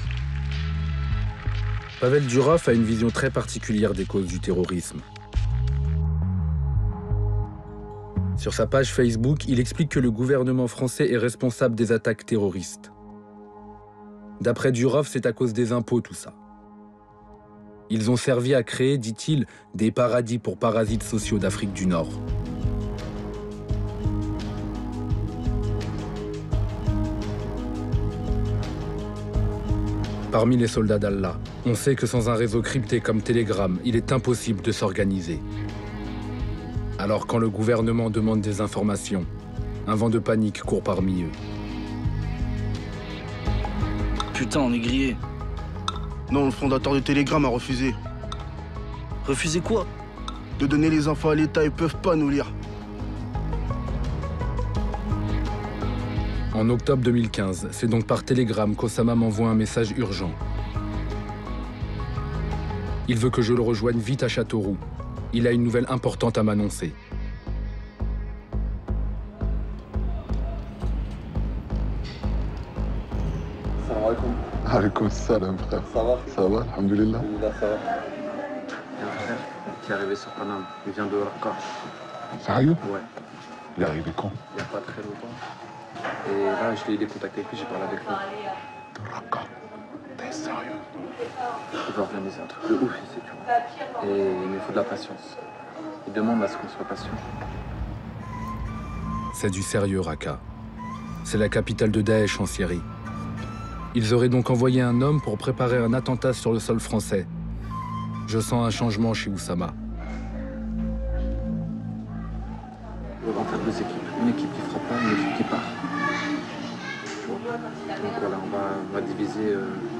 [SPEAKER 1] Pavel Durov a une vision très particulière des causes du terrorisme. Sur sa page Facebook, il explique que le gouvernement français est responsable des attaques terroristes. D'après Durov, c'est à cause des impôts tout ça. Ils ont servi à créer, dit-il, des paradis pour parasites sociaux d'Afrique du Nord. Parmi les soldats d'Allah, on sait que sans un réseau crypté comme Telegram, il est impossible de s'organiser. Alors quand le gouvernement demande des informations, un vent de panique court parmi eux.
[SPEAKER 7] Putain, on est grillé.
[SPEAKER 24] Non, le fondateur de Telegram a refusé.
[SPEAKER 7] Refusé quoi?
[SPEAKER 24] De donner les infos à l'État, ils peuvent pas nous lire.
[SPEAKER 1] En octobre 2015, c'est donc par Telegram qu'Osama m'envoie un message urgent. Il veut que je le rejoigne vite à Châteauroux. Il a une nouvelle importante à m'annoncer.
[SPEAKER 21] Salam alaikum.
[SPEAKER 15] Alaikum salam, frère.
[SPEAKER 21] Ça va?
[SPEAKER 15] Ça va, alhamdoulilah.
[SPEAKER 21] Alhamdoulilah, ça va. Il y a un frère qui est arrivé sur Paname. Il vient de Raqqa.
[SPEAKER 15] Sérieux?
[SPEAKER 21] Ouais.
[SPEAKER 15] Il est arrivé quand?
[SPEAKER 21] Il n'y a pas très longtemps. Et là, je l'ai aidé à contacter avec lui, j'ai parlé avec lui.
[SPEAKER 15] De Raqqa? T'es sérieux?
[SPEAKER 21] Il va organiser un truc de ouf ici, tu vois. Et il me faut de la patience. Il demande à ce qu'on soit patient.
[SPEAKER 1] C'est du sérieux, Raqqa. C'est la capitale de Daesh en Syrie. Ils auraient donc envoyé un homme pour préparer un attentat sur le sol français. Je sens un changement chez Oussama.
[SPEAKER 4] On va en faire deux équipes. Une équipe qui frappe pas, une équipe qui part. Tu vois. Donc voilà, on va diviser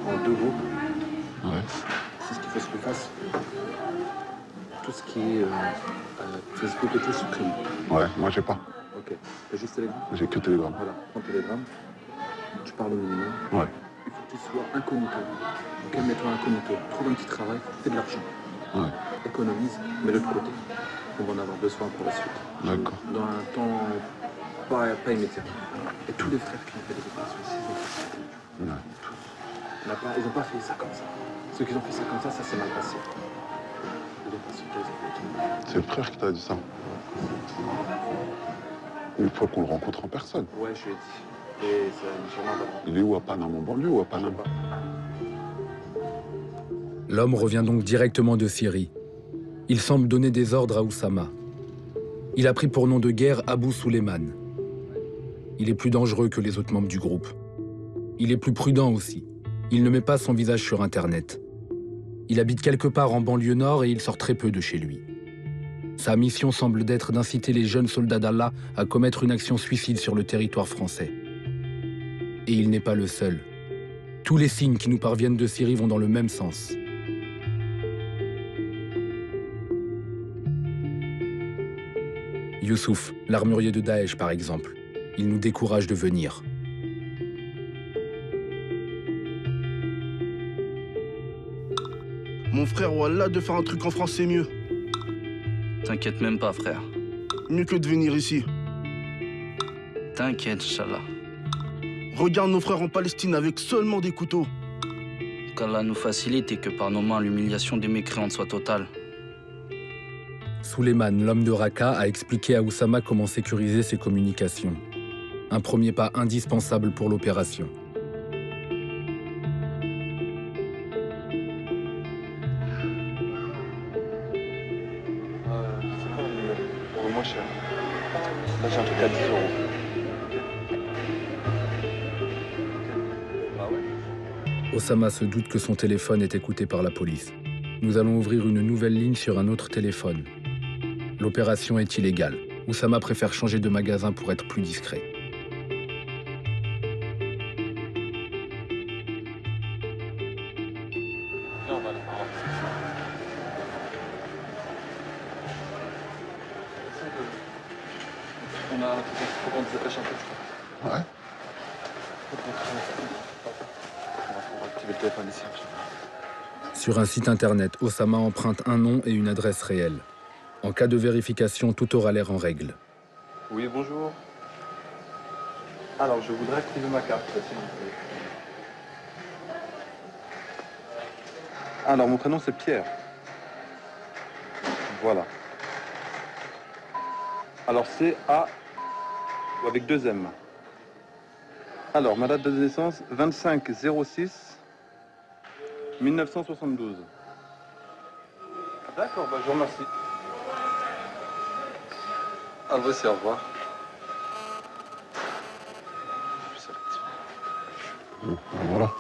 [SPEAKER 4] en deux groupes.
[SPEAKER 15] Ouais.
[SPEAKER 4] C'est ce qu'il faut que je fasse. Tout ce qui est Facebook et tout supprime.
[SPEAKER 15] Ouais, moi j'ai pas.
[SPEAKER 4] Ok. T'as juste Telegram?
[SPEAKER 15] J'ai que Telegram.
[SPEAKER 4] Voilà, prends Telegram. Tu parles au minimum.
[SPEAKER 15] Ouais.
[SPEAKER 4] Il faut que tu sois incognito. Ok, mets-toi incognito. Trouve un petit travail, fais de l'argent.
[SPEAKER 15] Ouais.
[SPEAKER 4] Économise, mets le de côté. On va en avoir besoin pour la suite.
[SPEAKER 15] D'accord.
[SPEAKER 4] Dans un temps pas immédiat. Et tous les frères qui ont fait des opérations ici, ils ont fait ça.
[SPEAKER 15] Ouais.
[SPEAKER 4] Ils n'ont pas fait ça comme ça. Ceux qui ont fait ça comme ça s'est mal passé.
[SPEAKER 15] C'est le frère qui t'a dit ça. Il faut qu'on le rencontre en personne.
[SPEAKER 4] Ouais, je lui ai dit. Et c'est sûrement d'abord.
[SPEAKER 15] Il est où, à Paname, en banlieue ou à Paname?
[SPEAKER 1] L'homme revient donc directement de Syrie. Il semble donner des ordres à Oussama. Il a pris pour nom de guerre Abou Suleiman. Il est plus dangereux que les autres membres du groupe. Il est plus prudent aussi. Il ne met pas son visage sur Internet. Il habite quelque part en banlieue nord et il sort très peu de chez lui. Sa mission semble d'être d'inciter les jeunes soldats d'Allah à commettre une action suicide sur le territoire français. Et il n'est pas le seul. Tous les signes qui nous parviennent de Syrie vont dans le même sens. Youssouf, l'armurier de Daesh par exemple, il nous décourage de venir.
[SPEAKER 24] Mon frère, Wallah, de faire un truc en France, c'est mieux.
[SPEAKER 7] T'inquiète même pas, frère.
[SPEAKER 24] Mieux que de venir ici.
[SPEAKER 7] T'inquiète, Inch'Allah.
[SPEAKER 24] Regarde nos frères en Palestine avec seulement des couteaux.
[SPEAKER 7] Qu'Allah nous facilite et que par nos mains, l'humiliation des mécréants soit totale.
[SPEAKER 1] Suleiman, l'homme de Raqqa, a expliqué à Oussama comment sécuriser ses communications. Un premier pas indispensable pour l'opération.
[SPEAKER 11] C'est quoi le numéro? Pour le moins cher. Là, j'ai un truc à 10 €.
[SPEAKER 1] Oussama se doute que son téléphone est écouté par la police. Nous allons ouvrir une nouvelle ligne sur un autre téléphone. L'opération est illégale. Oussama préfère changer de magasin pour être plus discret.
[SPEAKER 11] Viens, on va aller par là. Faut qu'on se dépêche un peu, je crois.
[SPEAKER 15] Ouais.
[SPEAKER 11] On va activer le téléphone ici.
[SPEAKER 1] Sur un site internet, Oussama emprunte un nom et une adresse réelle. En cas de vérification, tout aura l'air en règle.
[SPEAKER 11] Oui, bonjour. Alors, je voudrais activer ma carte, s'il vous plaît. Alors, mon prénom, c'est Pierre. Voilà. Alors, c'est A avec 2 M. Alors, ma date de naissance, 25/06/1972. D'accord, bah, je vous remercie. À vous aussi, au revoir.
[SPEAKER 15] Voilà.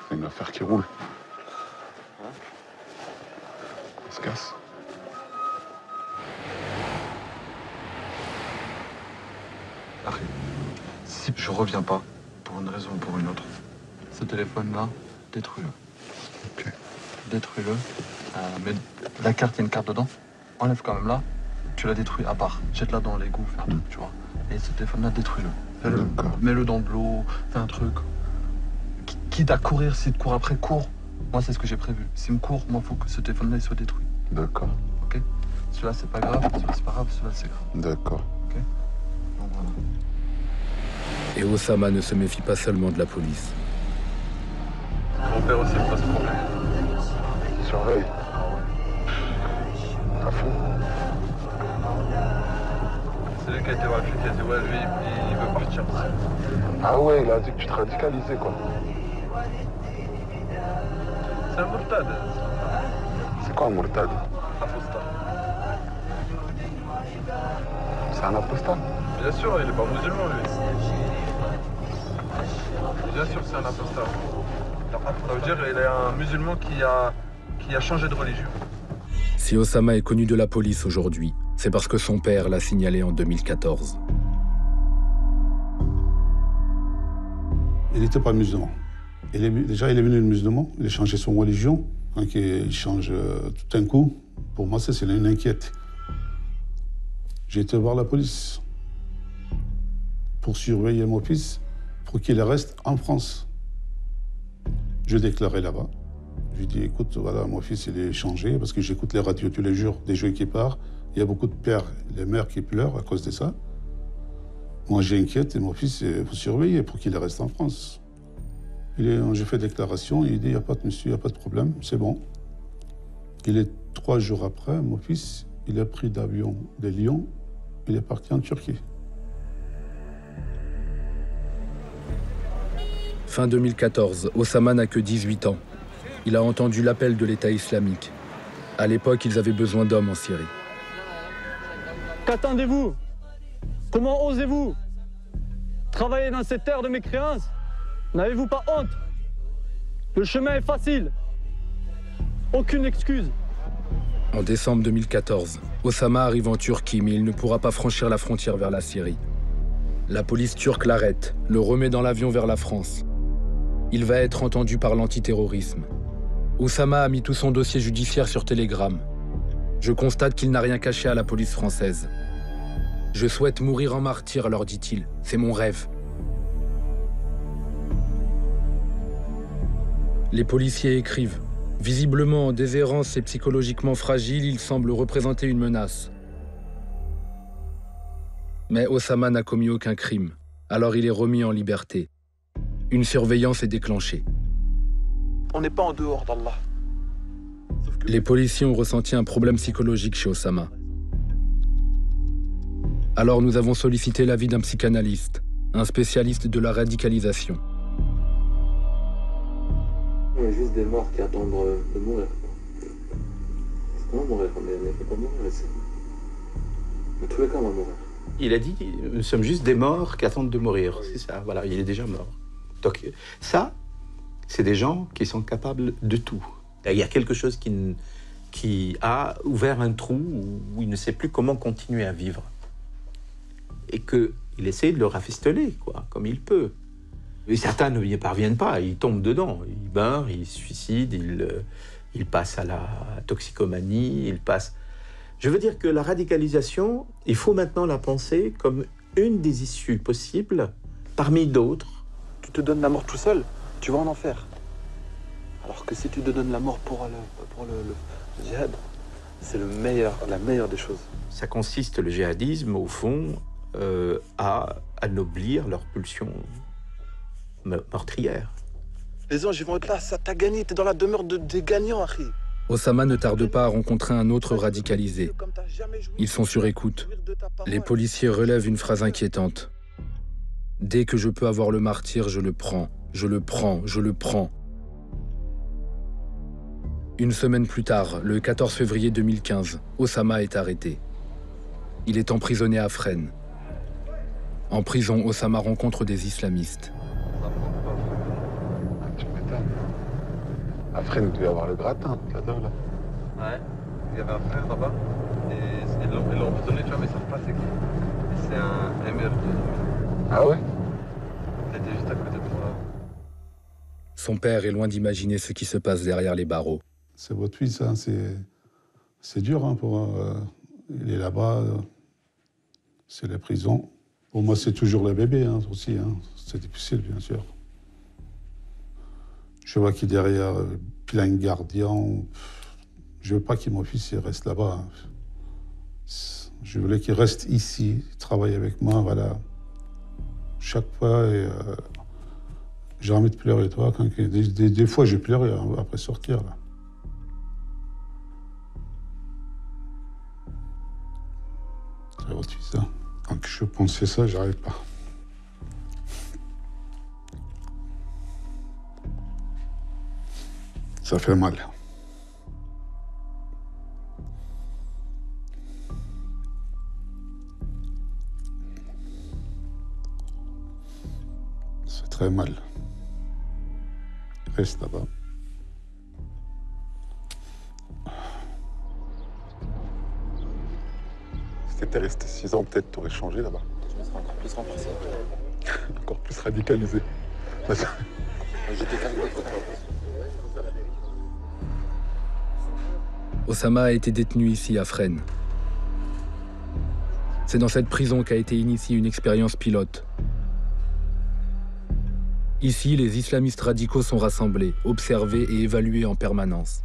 [SPEAKER 15] C'est une affaire qui roule. On se casse.
[SPEAKER 11] Si je reviens pas, pour une raison ou pour une autre, ce téléphone-là, détruis-le.
[SPEAKER 15] Ok.
[SPEAKER 11] Détruis-le. Mais la carte, il y a une carte dedans. Enlève quand même là. Tu la détruis à part. Jette-la dans l'égout, fais un truc, tu vois. Et ce téléphone-là, détruis-le. Mets-le dans de l'eau, fais un truc. Quitte à courir, si tu cours après, cours. Moi, c'est ce que j'ai prévu. S'il me court, moi, il faut que ce téléphone-là, il soit détruit.
[SPEAKER 15] D'accord.
[SPEAKER 11] Ok? Celui-là, c'est pas grave. Celui-là, c'est pas grave. Celui-là, c'est grave.
[SPEAKER 15] D'accord.
[SPEAKER 11] Ok? Donc voilà.
[SPEAKER 1] Et Oussama ne se méfie pas seulement de la police.
[SPEAKER 11] Mon père aussi me passe problème.
[SPEAKER 15] Surveille. À fond.
[SPEAKER 11] C'est lui qui a été voir le flic, il a dit ouais, lui, il veut partir.
[SPEAKER 15] Ah ouais, il a dit que tu te radicalisais, quoi.
[SPEAKER 11] C'est un mortade.
[SPEAKER 15] C'est quoi un mortade?
[SPEAKER 11] Apostat.
[SPEAKER 15] C'est un apostat?
[SPEAKER 11] Bien sûr, il est pas musulman, lui. Bien sûr, c'est un apostat. Ça veut dire qu'il est un musulman qui a changé de religion.
[SPEAKER 1] Si Osama est connu de la police aujourd'hui, c'est parce que son père l'a signalé en 2014.
[SPEAKER 17] Il n'était pas musulman. Déjà, il est devenu musulman, il a changé son religion. Quand il change tout un coup, pour moi, c'est une inquiète. J'ai été voir la police pour surveiller mon fils, pour qu'il reste en France. Je déclarais là-bas. Je lui dis, écoute, voilà, mon fils, il est changé, parce que j'écoute les radios tous les jours, des jeux qui partent. Il y a beaucoup de pères, les mères qui pleurent à cause de ça. Moi, j'inquiète et mon fils, il faut surveiller pour qu'il reste en France. J'ai fait déclaration, il dit, il n'y a pas de monsieur, il n'y a pas de problème, c'est bon. 3 jours après, mon fils, il a pris d'avion de Lyon, il est parti en Turquie.
[SPEAKER 1] Fin 2014, Osama n'a que 18 ans. Il a entendu l'appel de l'État islamique. À l'époque, ils avaient besoin d'hommes en Syrie.
[SPEAKER 3] Qu'attendez-vous? Comment osez-vous travailler dans cette terre de mécréance? N'avez-vous pas honte? Le chemin est facile. Aucune excuse.
[SPEAKER 1] En décembre 2014, Osama arrive en Turquie, mais il ne pourra pas franchir la frontière vers la Syrie. La police turque l'arrête, le remet dans l'avion vers la France. Il va être entendu par l'antiterrorisme. Osama a mis tout son dossier judiciaire sur Telegram. Je constate qu'il n'a rien caché à la police française. Je souhaite mourir en martyr, leur dit-il. C'est mon rêve. Les policiers écrivent. Visiblement en déshérence et psychologiquement fragile, il semble représenter une menace. Mais Osama n'a commis aucun crime. Alors il est remis en liberté. Une surveillance est déclenchée.
[SPEAKER 11] On n'est pas en dehors d'Allah.
[SPEAKER 1] Les policiers ont ressenti un problème psychologique chez Osama. Alors nous avons sollicité l'avis d'un psychanalyste, un spécialiste de la radicalisation.
[SPEAKER 4] Il y a juste des morts qui attendent de mourir. C'est comment mourir? On ne peut pas mourir ici. Mais tous les cas, on va mourir.
[SPEAKER 5] Il a dit, nous sommes juste des morts qui attendent de mourir. C'est ça, voilà, il est déjà mort. Donc ça, c'est des gens qui sont capables de tout. Il y a quelque chose qui a ouvert un trou où il ne sait plus comment continuer à vivre. Et qu'il essaie de le rafistoler, quoi, comme il peut. Et certains ne y parviennent pas, ils tombent dedans. Ils meurent, ils se suicident, ils passent à la toxicomanie, ils passent... Je veux dire que la radicalisation, il faut maintenant la penser comme une des issues possibles, parmi d'autres.
[SPEAKER 11] Tu te donnes la mort tout seul, tu vas en enfer. Alors que si tu te donnes la mort pour le djihad, c'est la meilleure des choses.
[SPEAKER 5] Ça consiste, le djihadisme, au fond, à anoblir leur pulsion meurtrière.
[SPEAKER 11] Les anges, ils vont être là, ça t'a gagné, t'es dans la demeure des gagnants, Harry.
[SPEAKER 1] Osama ne tarde pas à rencontrer un autre radicalisé. Ils sont sur écoute. Les policiers relèvent une phrase inquiétante. « Dès que je peux avoir le martyr, je le prends, je le prends, je le prends. » Une semaine plus tard, le 14 février 2015, Osama est arrêté. Il est emprisonné à Fresnes. En prison, Osama rencontre des islamistes.
[SPEAKER 15] À Fresnes, il devait y avoir le gratin, là-dedans, là.
[SPEAKER 11] Ouais, il y avait un frère là-bas, et ils l'ont emprisonné, tu vois, mais ils savent pas c'est qui. C'est un émir de...
[SPEAKER 15] Ah ouais?
[SPEAKER 11] C'était juste à côté de moi.
[SPEAKER 1] Son père est loin d'imaginer ce qui se passe derrière les barreaux.
[SPEAKER 17] C'est votre fils, hein, c'est dur, hein, il est là-bas, c'est la prison. Pour moi, c'est toujours le bébé, hein, aussi, hein. C'est difficile, bien sûr. Je vois qu'il est derrière plein de gardiens. Je veux pas que mon fils reste là-bas. Je voulais qu'il reste ici, travaille avec moi, voilà. Chaque fois, j'ai envie de pleurer, toi. Des fois, j'ai pleuré après sortir, là. C'est votre fils, hein. Quand je pensais ça, j'arrive pas. Ça fait mal. Ça fait très mal. reste là-bas.
[SPEAKER 15] Si t'étais resté 6 ans, peut-être t'aurais changé là-bas.
[SPEAKER 4] Je me serais encore plus renforcé.
[SPEAKER 15] Encore plus radicalisé.
[SPEAKER 4] J'étais qu'avec des photos.
[SPEAKER 1] Osama a été détenu ici à Fresnes. C'est dans cette prison qu'a été initiée une expérience pilote. Ici, les islamistes radicaux sont rassemblés, observés et évalués en permanence.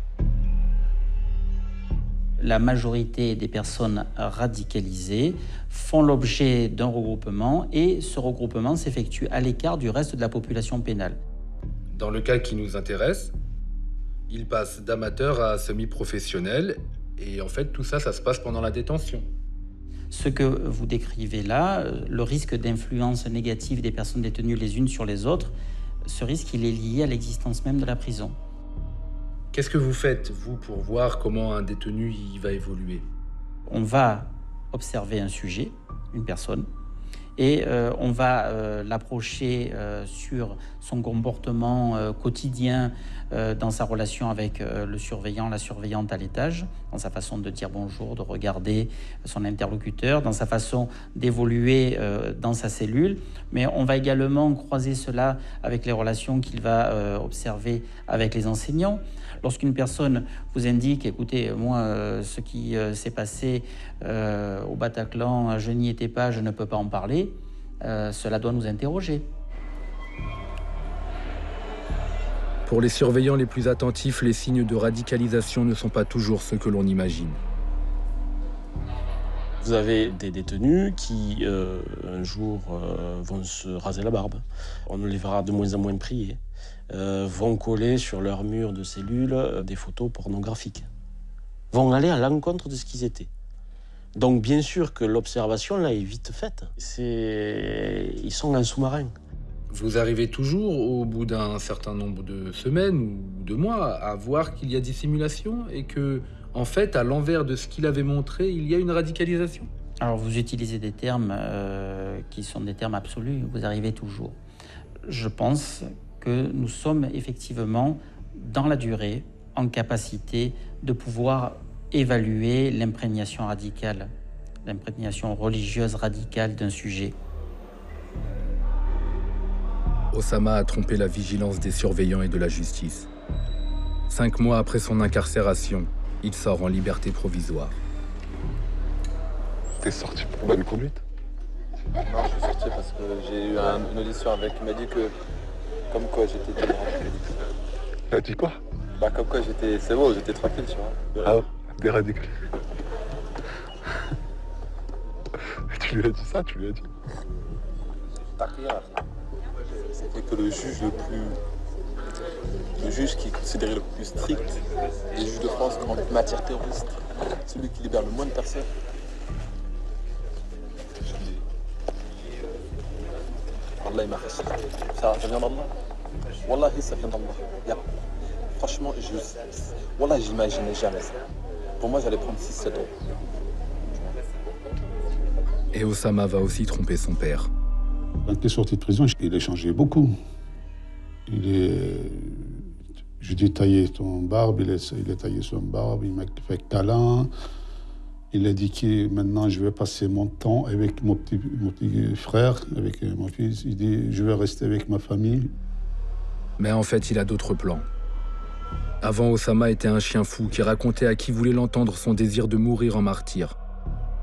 [SPEAKER 8] La majorité des personnes radicalisées font l'objet d'un regroupement et ce regroupement s'effectue à l'écart du reste de la population pénale.
[SPEAKER 1] Dans le cas qui nous intéresse, ils passent d'amateur à semi-professionnel et en fait tout ça, ça se passe pendant la détention.
[SPEAKER 8] Ce que vous décrivez là, le risque d'influence négative des personnes détenues les unes sur les autres, ce risque il est lié à l'existence même de la prison.
[SPEAKER 1] Qu'est-ce que vous faites, vous, pour voir comment un détenu y va évoluer?
[SPEAKER 8] On va observer un sujet, une personne, et on va l'approcher sur son comportement quotidien dans sa relation avec le surveillant, la surveillante à l'étage, dans sa façon de dire bonjour, de regarder son interlocuteur, dans sa façon d'évoluer dans sa cellule. Mais on va également croiser cela avec les relations qu'il va observer avec les enseignants. Lorsqu'une personne vous indique, écoutez, moi, ce qui s'est passé au Bataclan, je n'y étais pas, je ne peux pas en parler, cela doit nous interroger.
[SPEAKER 1] Pour les surveillants les plus attentifs, les signes de radicalisation ne sont pas toujours ceux que l'on imagine.
[SPEAKER 10] Vous avez des détenus qui, un jour, vont se raser la barbe. On les verra de moins en moins prier. Vont coller sur leur mur de cellule des photos pornographiques. Vont aller à l'encontre de ce qu'ils étaient. Donc bien sûr que l'observation là est vite faite. Ils sont en sous-marin.
[SPEAKER 1] Vous arrivez toujours, au bout d'un certain nombre de semaines ou de mois, à voir qu'il y a dissimulation et que, en fait, à l'envers de ce qu'il avait montré, il y a une radicalisation?
[SPEAKER 8] Alors vous utilisez des termes qui sont des termes absolus, vous arrivez toujours. Je pense que nous sommes effectivement, dans la durée, en capacité de pouvoir évaluer l'imprégnation radicale, l'imprégnation religieuse radicale d'un sujet.
[SPEAKER 1] Osama a trompé la vigilance des surveillants et de la justice. 5 mois après son incarcération, il sort en liberté provisoire.
[SPEAKER 15] T'es sorti pour bonne conduite?
[SPEAKER 4] Non, je suis sorti parce que j'ai eu une audition avec. Il m'a dit que, comme quoi j'étais déradicalisé.
[SPEAKER 15] Il a dit quoi?
[SPEAKER 4] Bah, comme quoi j'étais. C'est bon, j'étais tranquille, tu vois.
[SPEAKER 15] Ah, déradicalisé. Tu lui as dit ça? Tu lui as dit?
[SPEAKER 4] Takia. C'était que le juge qui est considéré le plus strict, les juges de France en matière terroriste, celui qui libère le moins de personnes. Allah, il m'a fait ça vient d'Allah. Wallahi, ça vient d'Allah. Franchement, Wallah, j'imaginais jamais ça. Pour moi, j'allais prendre 6-7 ans.
[SPEAKER 1] Et Osama va aussi tromper son père.
[SPEAKER 17] Quand il est sorti de prison, il a changé beaucoup. Je dis tailler ton barbe, il a taillé son barbe, il m'a fait câlin. Il a dit que maintenant je vais passer mon temps avec mon petit frère, avec mon fils. Il dit je vais rester avec ma famille.
[SPEAKER 1] Mais en fait, il a d'autres plans. Avant, Osama était un chien fou qui racontait à qui voulait l'entendre son désir de mourir en martyr.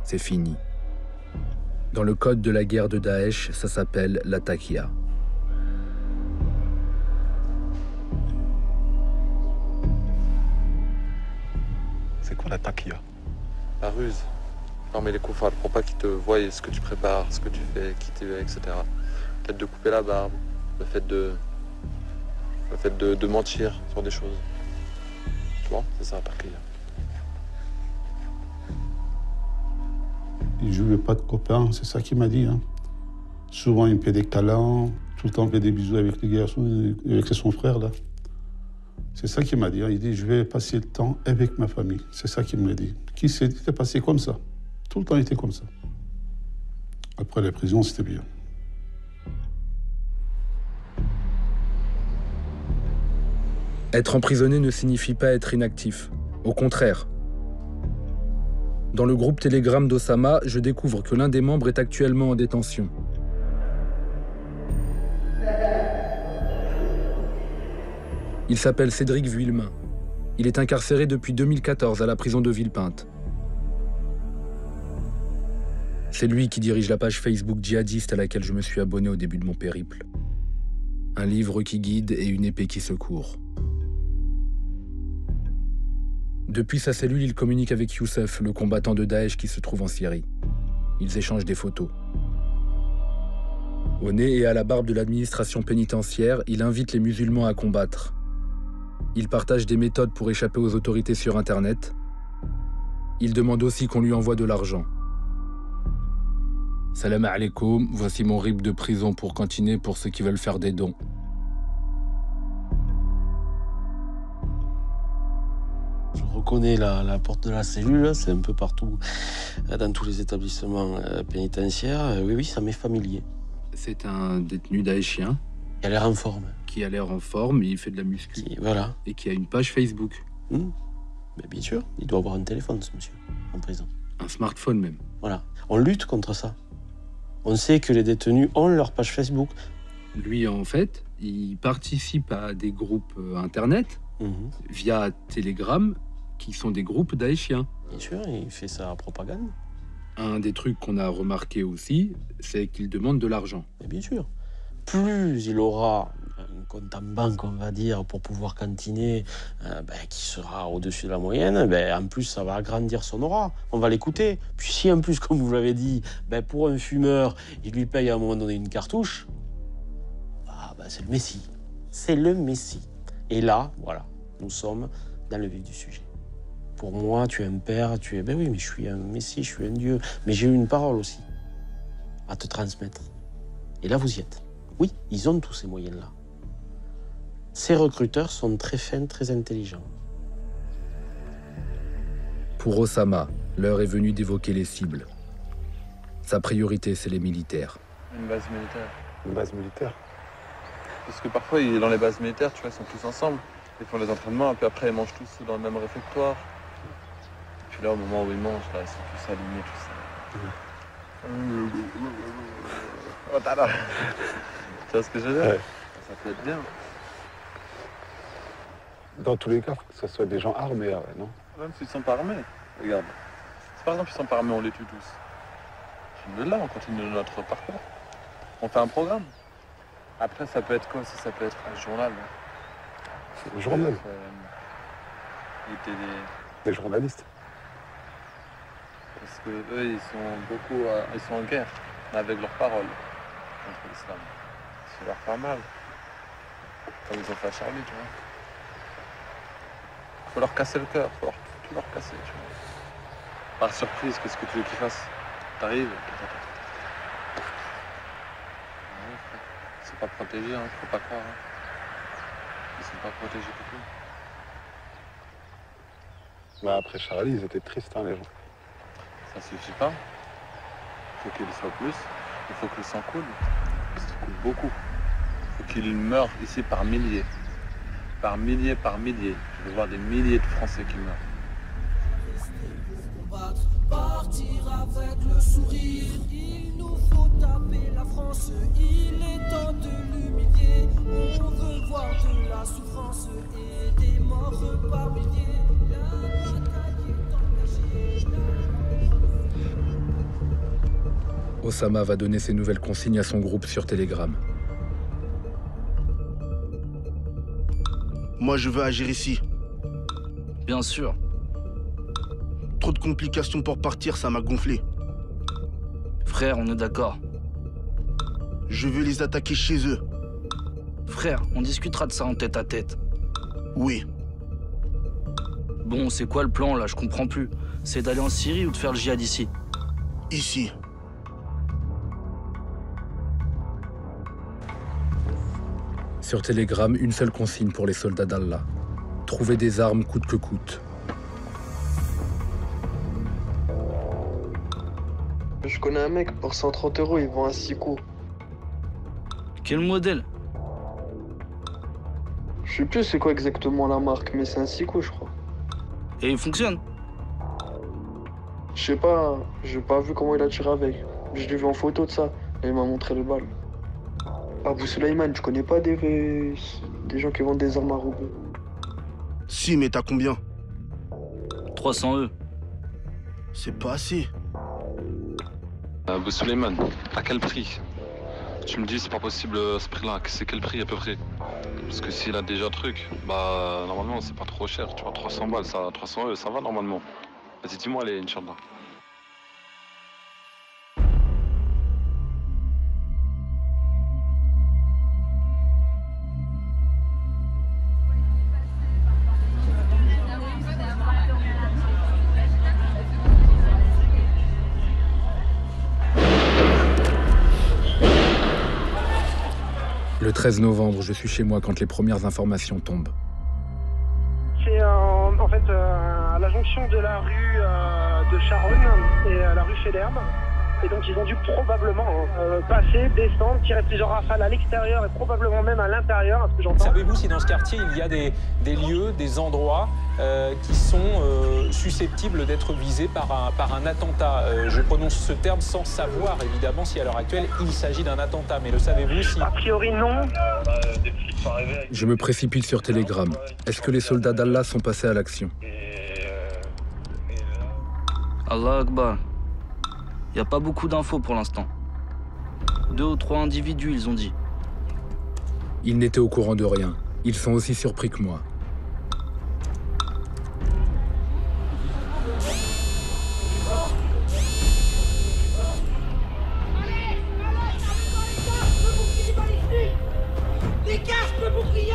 [SPEAKER 1] C'est fini. Dans le code de la guerre de Daesh, ça s'appelle la taqiya.
[SPEAKER 15] C'est quoi la taqiya?
[SPEAKER 11] La ruse. Former les koufars pour pas qu'ils te voient ce que tu prépares, ce que tu fais, qui tu es, etc. Le fait de couper la barbe, le fait de mentir sur des choses. Tu vois, c'est ça la taqiya.
[SPEAKER 17] Il ne jouait pas de copains, c'est ça qu'il m'a dit. Hein. Souvent, il me fait des câlins, tout le temps, il fait des bisous avec les garçons, avec son frère, là. C'est ça qu'il m'a dit. Hein. Il dit, je vais passer le temps avec ma famille. C'est ça qu'il me dit. Qui s'est passé comme ça. Tout le temps, il était comme ça. Après la prison, c'était bien.
[SPEAKER 1] Être emprisonné ne signifie pas être inactif. Au contraire. Dans le groupe Telegram d'Osama, je découvre que l'un des membres est actuellement en détention. Il s'appelle Cédric Vuillemain. Il est incarcéré depuis 2014 à la prison de Villepinte. C'est lui qui dirige la page Facebook djihadiste à laquelle je me suis abonné au début de mon périple. Un livre qui guide et une épée qui secourt. Depuis sa cellule, il communique avec Youssef, le combattant de Daesh qui se trouve en Syrie. Ils échangent des photos. Au nez et à la barbe de l'administration pénitentiaire, il invite les musulmans à combattre. Il partage des méthodes pour échapper aux autorités sur Internet. Il demande aussi qu'on lui envoie de l'argent. Salam alaikum, voici mon RIB de prison pour cantiner pour ceux qui veulent faire des dons.
[SPEAKER 10] Je reconnais la porte de la cellule, c'est un peu partout, dans tous les établissements pénitentiaires. Oui, ça m'est familier.
[SPEAKER 1] C'est un détenu daéchien.
[SPEAKER 10] Qui a l'air en forme.
[SPEAKER 1] Qui a l'air en forme, il fait de la muscu.
[SPEAKER 10] Voilà.
[SPEAKER 1] Et qui a une page Facebook.
[SPEAKER 10] Mais bien sûr, il doit avoir un téléphone, ce monsieur, en prison.
[SPEAKER 1] Un smartphone même.
[SPEAKER 10] Voilà. On lutte contre ça. On sait que les détenus ont leur page Facebook.
[SPEAKER 1] Lui, en fait, il participe à des groupes Internet via Telegram, qui sont des groupes daéchiens.
[SPEAKER 10] Bien sûr, il fait sa propagande.
[SPEAKER 1] Un des trucs qu'on a remarqué aussi, c'est qu'il demande de l'argent.
[SPEAKER 10] Mais bien sûr. Plus il aura un compte en banque, on va dire, pour pouvoir cantiner, qui sera au-dessus de la moyenne, en plus, ça va agrandir son aura. On va l'écouter. Puis si, en plus, comme vous l'avez dit, pour un fumeur, il lui paye à un moment donné une cartouche, c'est le Messie. C'est le Messie. Et là, voilà, nous sommes dans le vif du sujet. Pour moi, tu es un père, tu es... Ben oui, mais je suis un Messie, je suis un Dieu. Mais j'ai eu une parole aussi à te transmettre. Et là, vous y êtes. Oui, ils ont tous ces moyens-là. Ces recruteurs sont très fins, très intelligents.
[SPEAKER 1] Pour Osama, l'heure est venue d'évoquer les cibles. Sa priorité, c'est les militaires.
[SPEAKER 11] Une base militaire.
[SPEAKER 15] Une base militaire.
[SPEAKER 11] Parce que parfois, dans les bases militaires, tu vois, ils sont tous ensemble. Ils font les entraînements, et puis après, ils mangent tous dans le même réfectoire. Et puis là, au moment où ils mangent, là, ils sont tous alignés, tout ça. Oh, tada. Tu vois ce que je veux dire?
[SPEAKER 15] Ouais.
[SPEAKER 11] Ça peut être bien.
[SPEAKER 15] Dans tous les cas, faut que ce soit des gens armés, non?
[SPEAKER 11] Même s'ils ne sont pas armés, regarde. Si par exemple ils ne sont pas armés, on les tue tous. Là, on continue notre parcours. On fait un programme. Après, ça peut être quoi aussi? Ça peut être un journal.
[SPEAKER 15] Un journal?
[SPEAKER 11] Des
[SPEAKER 15] journalistes.
[SPEAKER 11] Parce que eux, ils sont en guerre avec leurs paroles contre l'islam. Ça leur fait mal. Comme ils ont fait à Charlie, tu vois. Faut leur casser le cœur, faut tout leur casser, tu vois. Par surprise, qu'est-ce que tu veux qu'ils fassent? T'arrives. C'est pas protégé, hein, faut pas croire. Ils sont pas protégés du tout.
[SPEAKER 15] Bah après Charlie, ils étaient tristes, les gens.
[SPEAKER 11] Ça suffit pas. Il faut qu'il soit plus. Il faut que le sang coule. Ça coule beaucoup. Il faut qu'il meure ici par milliers. Par milliers, par milliers. Je veux voir des milliers de Français qui meurent.
[SPEAKER 12] Partir avec le sourire, il nous faut taper la France, il est temps de l'humilier. On veut voir de la souffrance et des morts par milliers. La bataille est engagée.
[SPEAKER 1] Osama va donner ses nouvelles consignes à son groupe sur Telegram.
[SPEAKER 24] Moi, je veux agir ici.
[SPEAKER 7] Bien sûr.
[SPEAKER 24] Trop de complications pour partir, ça m'a gonflé.
[SPEAKER 7] Frère, on est d'accord.
[SPEAKER 24] Je veux les attaquer chez eux.
[SPEAKER 7] Frère, on discutera de ça en tête à tête.
[SPEAKER 24] Oui.
[SPEAKER 7] Bon, c'est quoi le plan là? Je comprends plus. C'est d'aller en Syrie ou de faire le djihad ici?
[SPEAKER 24] Ici.
[SPEAKER 1] Sur Telegram, une seule consigne pour les soldats d'Allah. Trouver des armes coûte que coûte.
[SPEAKER 9] Je connais un mec, pour 130 €, il vend un 6 coups.
[SPEAKER 7] Quel modèle?
[SPEAKER 9] Je sais plus c'est quoi exactement la marque, mais c'est un Siko, je crois.
[SPEAKER 7] Et il fonctionne?
[SPEAKER 9] Je sais pas, j'ai pas vu comment il a tiré avec. Je l'ai vu en photo de ça, et il m'a montré les balles. Abou Suleiman, tu connais pas des gens qui vendent des armes à robots?
[SPEAKER 24] Si, mais t'as combien?
[SPEAKER 7] 300 E.
[SPEAKER 24] C'est pas assez.
[SPEAKER 11] Abou Suleiman, à quel prix? Tu me dis c'est pas possible ce prix-là, c'est quel prix à peu près? Parce que s'il a déjà truc, bah normalement c'est pas trop cher, tu vois, 300 balles, ça, 300 euros, ça va normalement. Vas-y, dis-moi, allez, Inch'Allah.
[SPEAKER 1] Le 13 novembre, je suis chez moi quand les premières informations tombent.
[SPEAKER 14] C'est en fait à la jonction de la rue de Charonne et la rue Fédherbe. Et donc ils ont dû probablement passer, descendre, tirer plusieurs rafales à l'extérieur et probablement même à l'intérieur, à ce que j'entends.
[SPEAKER 13] Savez-vous si dans ce quartier il y a des lieux, des endroits qui sont susceptibles d'être visés par un attentat? Je prononce ce terme sans savoir évidemment si à l'heure actuelle il s'agit d'un attentat, mais le savez-vous si...
[SPEAKER 14] A priori non.
[SPEAKER 1] Je me précipite sur Telegram. Est-ce que les soldats d'Allah sont passés à l'action?
[SPEAKER 7] Allah Akbar. Il n'y a pas beaucoup d'infos pour l'instant. 2 ou 3 individus, ils ont dit.
[SPEAKER 1] Ils n'étaient au courant de rien. Ils sont aussi surpris que moi.
[SPEAKER 12] Les casques pour crier.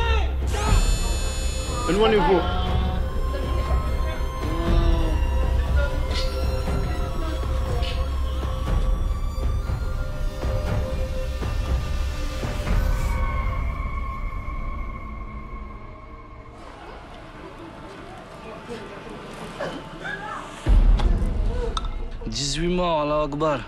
[SPEAKER 24] Éloignez-vous.
[SPEAKER 7] « 18 morts, Allah Akbar. »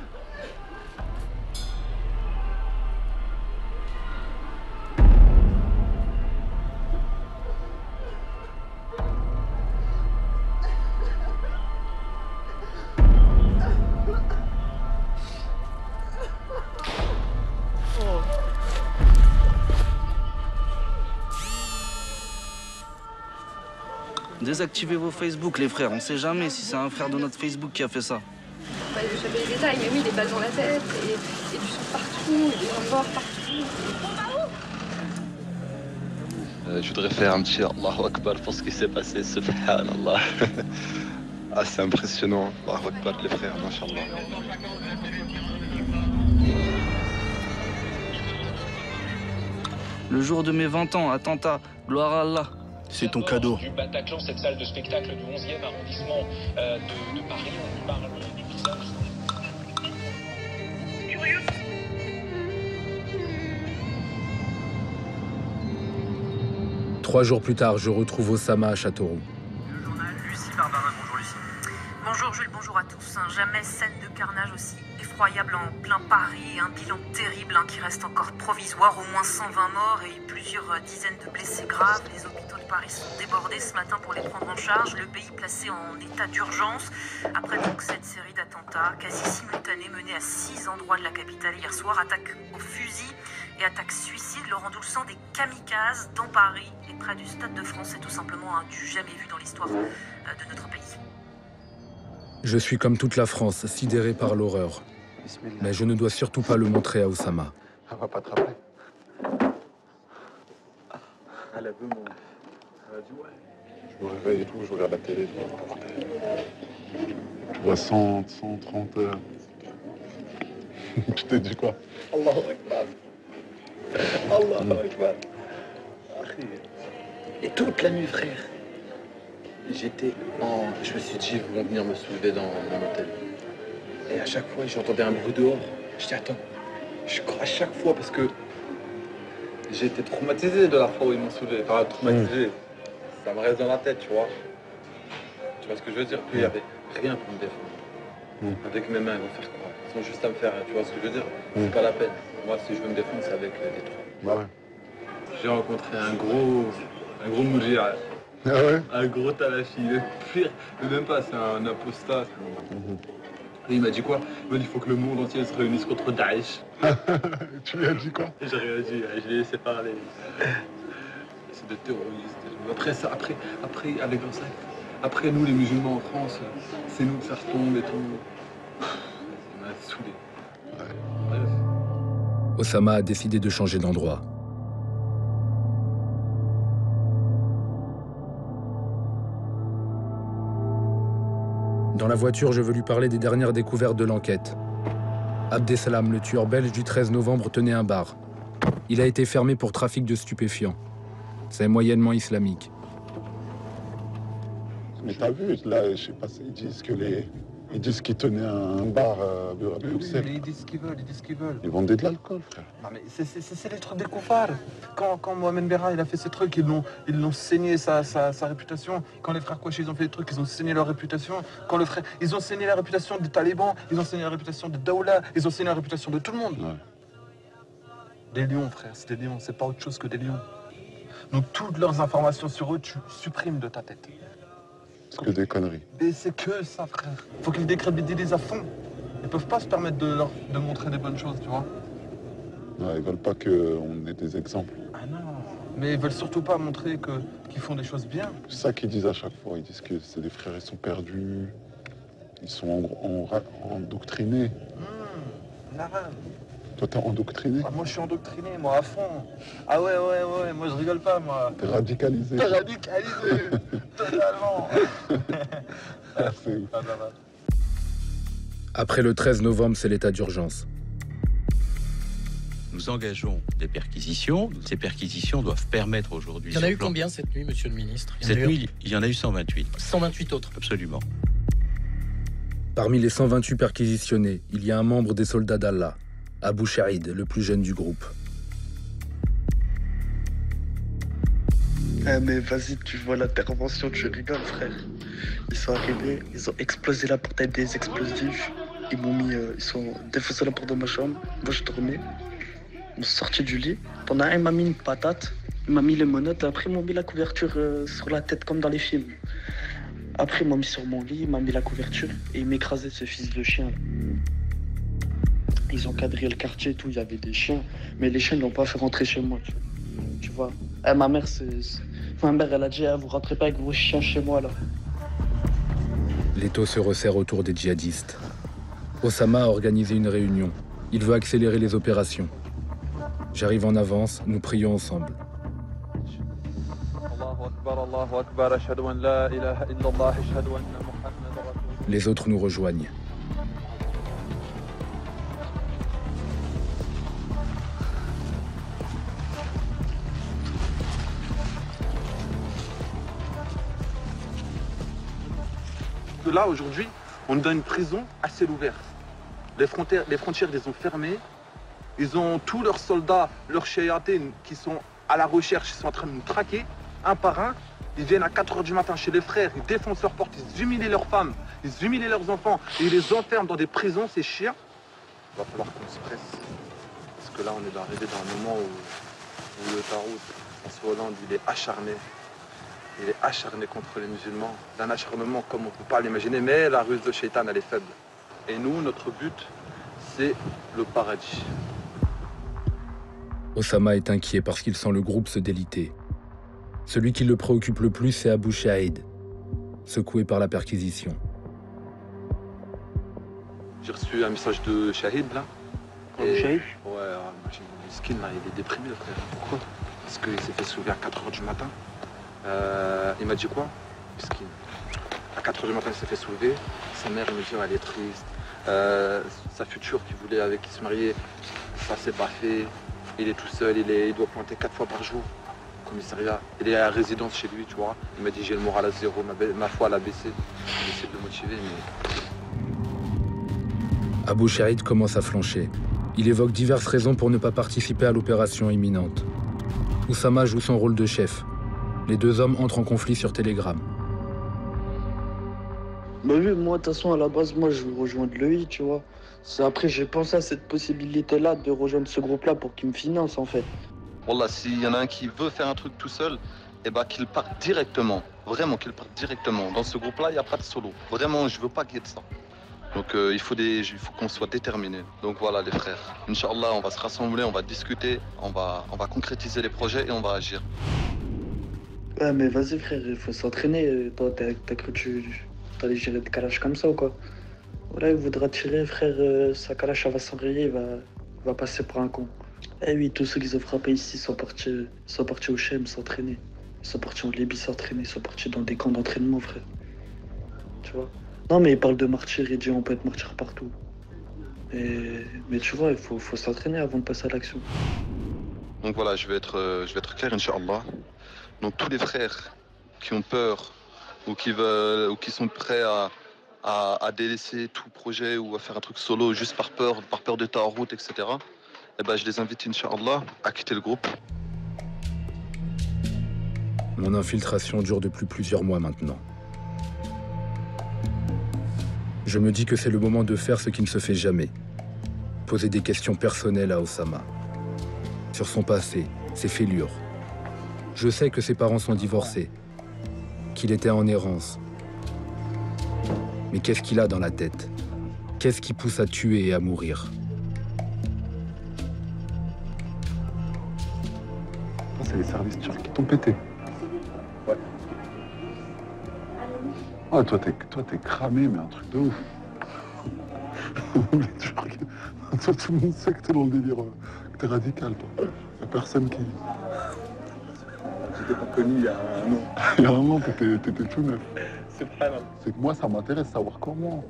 [SPEAKER 7] Désactivez vos Facebook, les frères. On sait jamais si c'est un frère de notre Facebook qui a fait ça.
[SPEAKER 16] Bah, je savais les détails, mais oui, des balles dans la tête, et du sang partout, et des gens morts partout.
[SPEAKER 11] Je voudrais faire un petit Allahu Akbar pour ce qui s'est passé, subhanallah. Ah, c'est impressionnant, Allahu Akbar, les frères, mashallah.
[SPEAKER 7] Le jour de mes 20 ans, attentat, gloire à Allah.
[SPEAKER 24] C'est ton cadeau.
[SPEAKER 18] Du Bataclan, cette salle de spectacle du 11e arrondissement de Paris, on parle d'épisodes.
[SPEAKER 1] Trois jours plus tard, je retrouve Oussama à Châteauroux.
[SPEAKER 19] Le journal, Lucie Barbarin, bonjour Lucie. Bonjour Jules, bonjour à tous. Jamais scène de carnage aussi effroyable en plein Paris, un bilan terrible qui reste encore provisoire, au moins 120 morts et plusieurs dizaines de blessés graves. Les hôpitaux de Paris sont débordés ce matin pour les prendre en charge, le pays placé en état d'urgence. Après donc cette série d'attentats quasi simultanés menés à 6 endroits de la capitale hier soir, attaque au fusil et attaque suicide, le rendoulsant des kamikazes dans Paris et près du Stade de France. C'est tout simplement un du jamais vu dans l'histoire de notre pays.
[SPEAKER 1] Je suis comme toute la France, sidéré par l'horreur. Mais je ne dois surtout pas le montrer à Oussama.
[SPEAKER 11] On va pas te rappeler. Elle a vu mon... Elle a dit ouais.
[SPEAKER 15] Je me réveille et tout, je regarde la télé. Je vois 130 heures. Tu t'es dit quoi?
[SPEAKER 11] Allahu Akbar. Allahu Akbar. Et toute la nuit, frère, j'étais en... Je me suis dit, ils vont venir me soulever dans mon hôtel. Et à chaque fois, j'entendais un bruit dehors. Je dis, attends, à chaque fois, parce que j'ai été traumatisé de la fois où ils m'ont soulevé. Enfin, traumatisé, ça me reste dans la tête, tu vois. Tu vois ce que je veux dire? Puis il n'y avait rien pour me défendre. Avec mes mains, ils vont faire quoi? Ils sont juste à me faire, tu vois ce que je veux dire? C'est pas la peine. Moi, si je veux me défendre, c'est avec des trucs.
[SPEAKER 15] Bah ouais.
[SPEAKER 11] J'ai rencontré un gros Un gros moujir.
[SPEAKER 15] Ah ouais?
[SPEAKER 11] Un gros talafi, le pire. Mais même pas, c'est un apostat. Et il m'a dit quoi? Il m'a dit il faut que le monde entier se réunisse contre Daesh.
[SPEAKER 15] Tu lui as dit quoi?
[SPEAKER 11] J'ai réagi, je l'ai laissé parler. C'est des terroristes. Après ça, après avec un sac. Après nous les musulmans en France, c'est nous de faire tomber et tout. Ça m'a saoulé.
[SPEAKER 1] Osama a décidé de changer d'endroit. Dans la voiture, je veux lui parler des dernières découvertes de l'enquête. Abdeslam, le tueur belge du 13 novembre, tenait un bar. Il a été fermé pour trafic de stupéfiants. C'est moyennement islamique.
[SPEAKER 15] Mais t'as vu, là, je sais pas, ils disent ils disent qu'ils tenaient un bar à Bruxelles.
[SPEAKER 11] Ils disent ce qu'ils veulent,
[SPEAKER 15] Ils vendaient de l'alcool, frère.
[SPEAKER 11] Non mais c'est les trucs des koufars. Quand Mohamed Merah il a fait ces trucs, ils l'ont saigné sa réputation. Quand les frères Kouachi ils ont fait des trucs, ils ont saigné leur réputation. Ils ont saigné la réputation des talibans, ils ont saigné la réputation de Daoula, ils ont saigné la réputation de tout le monde. Ouais. Des lions, frère, c'est des lions, c'est pas autre chose que des lions. Donc toutes leurs informations sur eux, tu supprimes de ta tête.
[SPEAKER 15] C'est que des conneries.
[SPEAKER 11] Mais c'est que ça, frère. Faut qu'ils décrédibilisent à fond. Ils peuvent pas se permettre de montrer des bonnes choses, tu vois.
[SPEAKER 15] Ouais, ils veulent pas qu'on ait des exemples.
[SPEAKER 11] Ah non. Mais ils veulent surtout pas montrer qu'ils font des choses bien.
[SPEAKER 15] C'est ça qu'ils disent à chaque fois. Ils disent que c'est des frères, ils sont perdus. Ils sont endoctrinés.
[SPEAKER 11] L'arabe.
[SPEAKER 15] Toi, t'es endoctriné?
[SPEAKER 11] Ah, moi, je suis endoctriné, moi, à fond. Ah ouais, moi, je rigole pas, moi.
[SPEAKER 15] T'es radicalisé.
[SPEAKER 11] T'es radicalisé, totalement.
[SPEAKER 15] Ah, c'est ouf.
[SPEAKER 1] Après le 13 novembre, c'est l'état d'urgence.
[SPEAKER 2] Nous engageons des perquisitions. Ces perquisitions doivent permettre aujourd'hui...
[SPEAKER 6] Il y en a eu combien cette nuit, monsieur le ministre?
[SPEAKER 2] Cette nuit, il y en a eu 128.
[SPEAKER 6] 128 autres?
[SPEAKER 2] Absolument.
[SPEAKER 1] Parmi les 128 perquisitionnés, il y a un membre des soldats d'Allah, Abou Chaïd, le plus jeune du groupe.
[SPEAKER 9] Ah mais vas-y, tu vois l'intervention, tu rigoles, frère. Ils sont arrivés, ils ont explosé la porte avec des explosifs. Ils ont défoncé la porte de ma chambre. Moi, je dormais. Ils m'ont sorti du lit. Pendant un, il m'a mis une patate. Il m'a mis les menottes. Après, ils m'ont mis la couverture sur la tête, comme dans les films. Après, ils m'ont mis sur mon lit, ils m'ont mis la couverture. Et ils m'écrasaient, ce fils de chien. Ils ont quadrillé le quartier et tout. Il y avait des chiens. Mais les chiens, ils l'ont pas fait rentrer chez moi, tu vois. Ma mère, elle a dit, vous rentrez pas avec vos chiens chez moi, là.
[SPEAKER 1] L'étau se resserre autour des djihadistes. Osama a organisé une réunion. Il veut accélérer les opérations. J'arrive en avance, nous prions ensemble. Les autres nous rejoignent.
[SPEAKER 11] Là, aujourd'hui, on est dans une prison à ciel ouvert. Les frontières, ils les ont fermées. Ils ont tous leurs soldats, leurs shayatin qui sont à la recherche, ils sont en train de nous traquer, un par un. Ils viennent à 4 h du matin chez les frères, ils défoncent leurs portes, ils humilient leurs femmes, ils humilient leurs enfants, et ils les enferment dans des prisons, ces chiens. Il va falloir qu'on se presse. Parce que là, on est arrivé dans un moment où le Taroud, François Hollande, il est acharné. Il est acharné contre les musulmans, d'un acharnement comme on ne peut pas l'imaginer, mais la ruse de Shaitan, elle est faible. Et nous, notre but, c'est le paradis.
[SPEAKER 1] Osama est inquiet parce qu'il sent le groupe se déliter. Celui qui le préoccupe le plus, c'est Abou Chaïd, secoué par la perquisition.
[SPEAKER 11] J'ai reçu un message de Shahid, là.
[SPEAKER 9] Abou Chaïd?
[SPEAKER 11] Ouais, Miskin, là, il est déprimé, le frère. Pourquoi? Parce qu'il s'est fait soulever à 4 h du matin. Il m'a dit quoi? Miskin. À 4 h du matin, il s'est fait soulever. Sa mère, elle me dit, elle est triste. Sa future qui se mariait, ça s'est pas fait. Il est tout seul, il doit pointer 4 fois par jour au commissariat. Il est à résidence chez lui, tu vois. Il m'a dit j'ai le moral à zéro, ma foi elle a baissé. J'essaie de le motiver, mais...
[SPEAKER 1] Abou Chaïd commence à flancher. Il évoque diverses raisons pour ne pas participer à l'opération imminente. Oussama joue son rôle de chef. Les deux hommes entrent en conflit sur Telegram.
[SPEAKER 9] Bah oui, moi de toute façon à la base, moi je veux rejoindre l'EI, tu vois. Après j'ai pensé à cette possibilité-là de rejoindre ce groupe-là pour qu'il me finance en fait.
[SPEAKER 11] Wallah, s'il y en a un qui veut faire un truc tout seul et bah qu'il parte directement. Vraiment qu'il parte directement. Dans ce groupe-là, il n'y a pas de solo. Vraiment, je veux pas qu'il y ait de ça. Donc il faut qu'on soit déterminés. Donc voilà les frères. Inch'Allah, on va se rassembler, on va discuter, on va concrétiser les projets et on va agir.
[SPEAKER 9] Ouais mais vas-y frère, il faut s'entraîner. Toi t'as cru que tu allais gérer des kalash comme ça ou quoi? Voilà, il voudra tirer frère, sa kalash elle va s'enrayer, il va passer pour un con. Eh oui, tous ceux qui ont frappé ici sont partis au Chem s'entraîner. Ils sont partis en Libye s'entraîner, ils sont partis dans des camps d'entraînement frère. Tu vois? Non mais il parle de martyr, il dit on peut être martyr partout. Mais tu vois, il faut s'entraîner avant de passer à l'action.
[SPEAKER 11] Donc voilà, je vais être clair, Inch'Allah. Donc tous les frères qui ont peur ou qui sont prêts à délaisser tout projet ou à faire un truc solo juste par peur d'être en route, etc. Eh ben, je les invite, Inch'Allah, à quitter le groupe.
[SPEAKER 1] Mon infiltration dure depuis plusieurs mois maintenant. Je me dis que c'est le moment de faire ce qui ne se fait jamais. Poser des questions personnelles à Osama. Sur son passé, ses fêlures. Je sais que ses parents sont divorcés, qu'il était en errance. Mais qu'est-ce qu'il a dans la tête? Qu'est-ce qui pousse à tuer et à mourir?
[SPEAKER 15] C'est les services turcs qui t'ont pété. Ouais. Ah, toi, t'es cramé, mais un truc de ouf. Les Turcs, toi, tout le monde sait que t'es dans le délire, que t'es radical, toi. Y'a personne qui...
[SPEAKER 11] J'étais pas connu il y a un an.
[SPEAKER 15] Il y a un an, t'étais tout neuf.
[SPEAKER 11] C'est vrai, non?
[SPEAKER 15] C'est que moi, ça m'intéresse de savoir comment.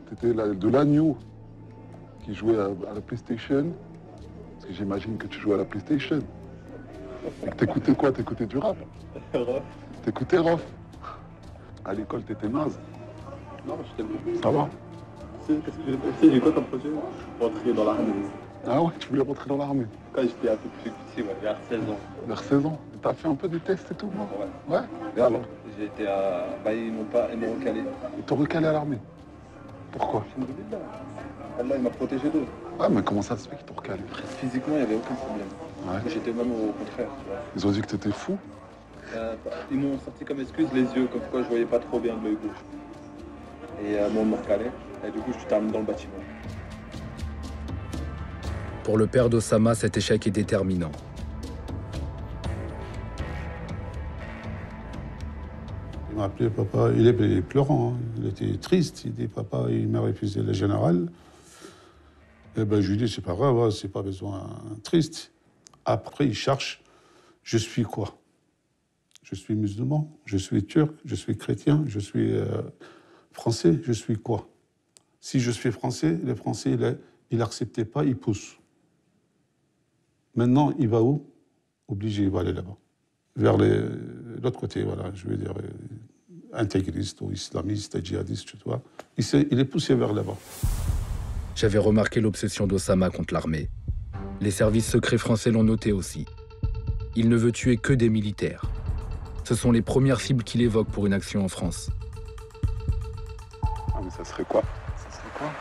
[SPEAKER 15] T'étais de l'agneau qui jouait à la PlayStation. Parce que j'imagine que tu jouais à la PlayStation. Et que t'écoutais quoi? T'écoutais du rap? T'écoutais Rof. À l'école, t'étais naze.
[SPEAKER 11] Non, j'étais bien.
[SPEAKER 15] Ça va?
[SPEAKER 11] Qu'est-ce que j'ai fait? Quoi comme projet? Rentrer dans l'armée.
[SPEAKER 15] Ah ouais, tu voulais rentrer dans l'armée?
[SPEAKER 11] Quand j'étais un peu plus petit, ouais, vers 16 ans.
[SPEAKER 15] Vers 16 ans? T'as fait un peu des tests et tout, moi? Ouais. Et alors?
[SPEAKER 11] J'ai été à... Bah, ils m'ont recalé.
[SPEAKER 15] Ils t'ont recalé à l'armée? Pourquoi?
[SPEAKER 11] Allah, il m'a protégé d'eux.
[SPEAKER 15] Ouais, mais comment ça se fait qu'ils t'ont recalé?
[SPEAKER 11] Physiquement, il n'y avait aucun problème.
[SPEAKER 15] Ouais.
[SPEAKER 11] J'étais même au contraire, tu vois.
[SPEAKER 15] Ils ont dit que t'étais fou?
[SPEAKER 11] Ils m'ont sorti comme excuse les yeux, comme quoi je voyais pas trop bien de l'œil gauche. Et bon, on m'a recalé. Et du coup, je suis terminé dans le bâtiment.
[SPEAKER 1] Pour le père d'Osama, cet échec est déterminant.
[SPEAKER 17] Il m'a appelé papa, il est pleurant, hein. Il était triste. Il dit papa, il m'a refusé le général. Et ben je lui dis c'est pas grave, hein, c'est pas besoin triste. Après il cherche, je suis quoi? Je suis musulman, je suis turc, je suis chrétien, je suis français, je suis quoi? Si je suis français, les Français il n'acceptait pas, il pousse. Maintenant il va où? Obligé, il va aller là-bas. Vers l'autre côté, voilà, je veux dire, intégriste ou islamiste, djihadiste, tu vois. Il est poussé vers là-bas.
[SPEAKER 1] J'avais remarqué l'obsession d'Osama contre l'armée. Les services secrets français l'ont noté aussi. Il ne veut tuer que des militaires. Ce sont les premières cibles qu'il évoque pour une action en France.
[SPEAKER 15] Ah mais ça serait quoi?
[SPEAKER 11] Ça serait quoi?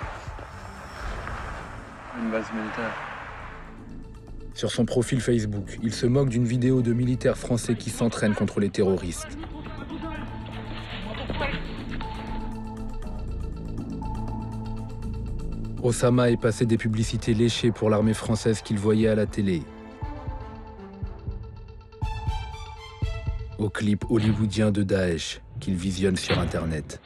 [SPEAKER 11] Une base militaire.
[SPEAKER 1] Sur son profil Facebook, il se moque d'une vidéo de militaires français qui s'entraînent contre les terroristes. Osama est passé des publicités léchées pour l'armée française qu'il voyait à la télé aux clips hollywoodiens de Daesh qu'il visionne sur Internet.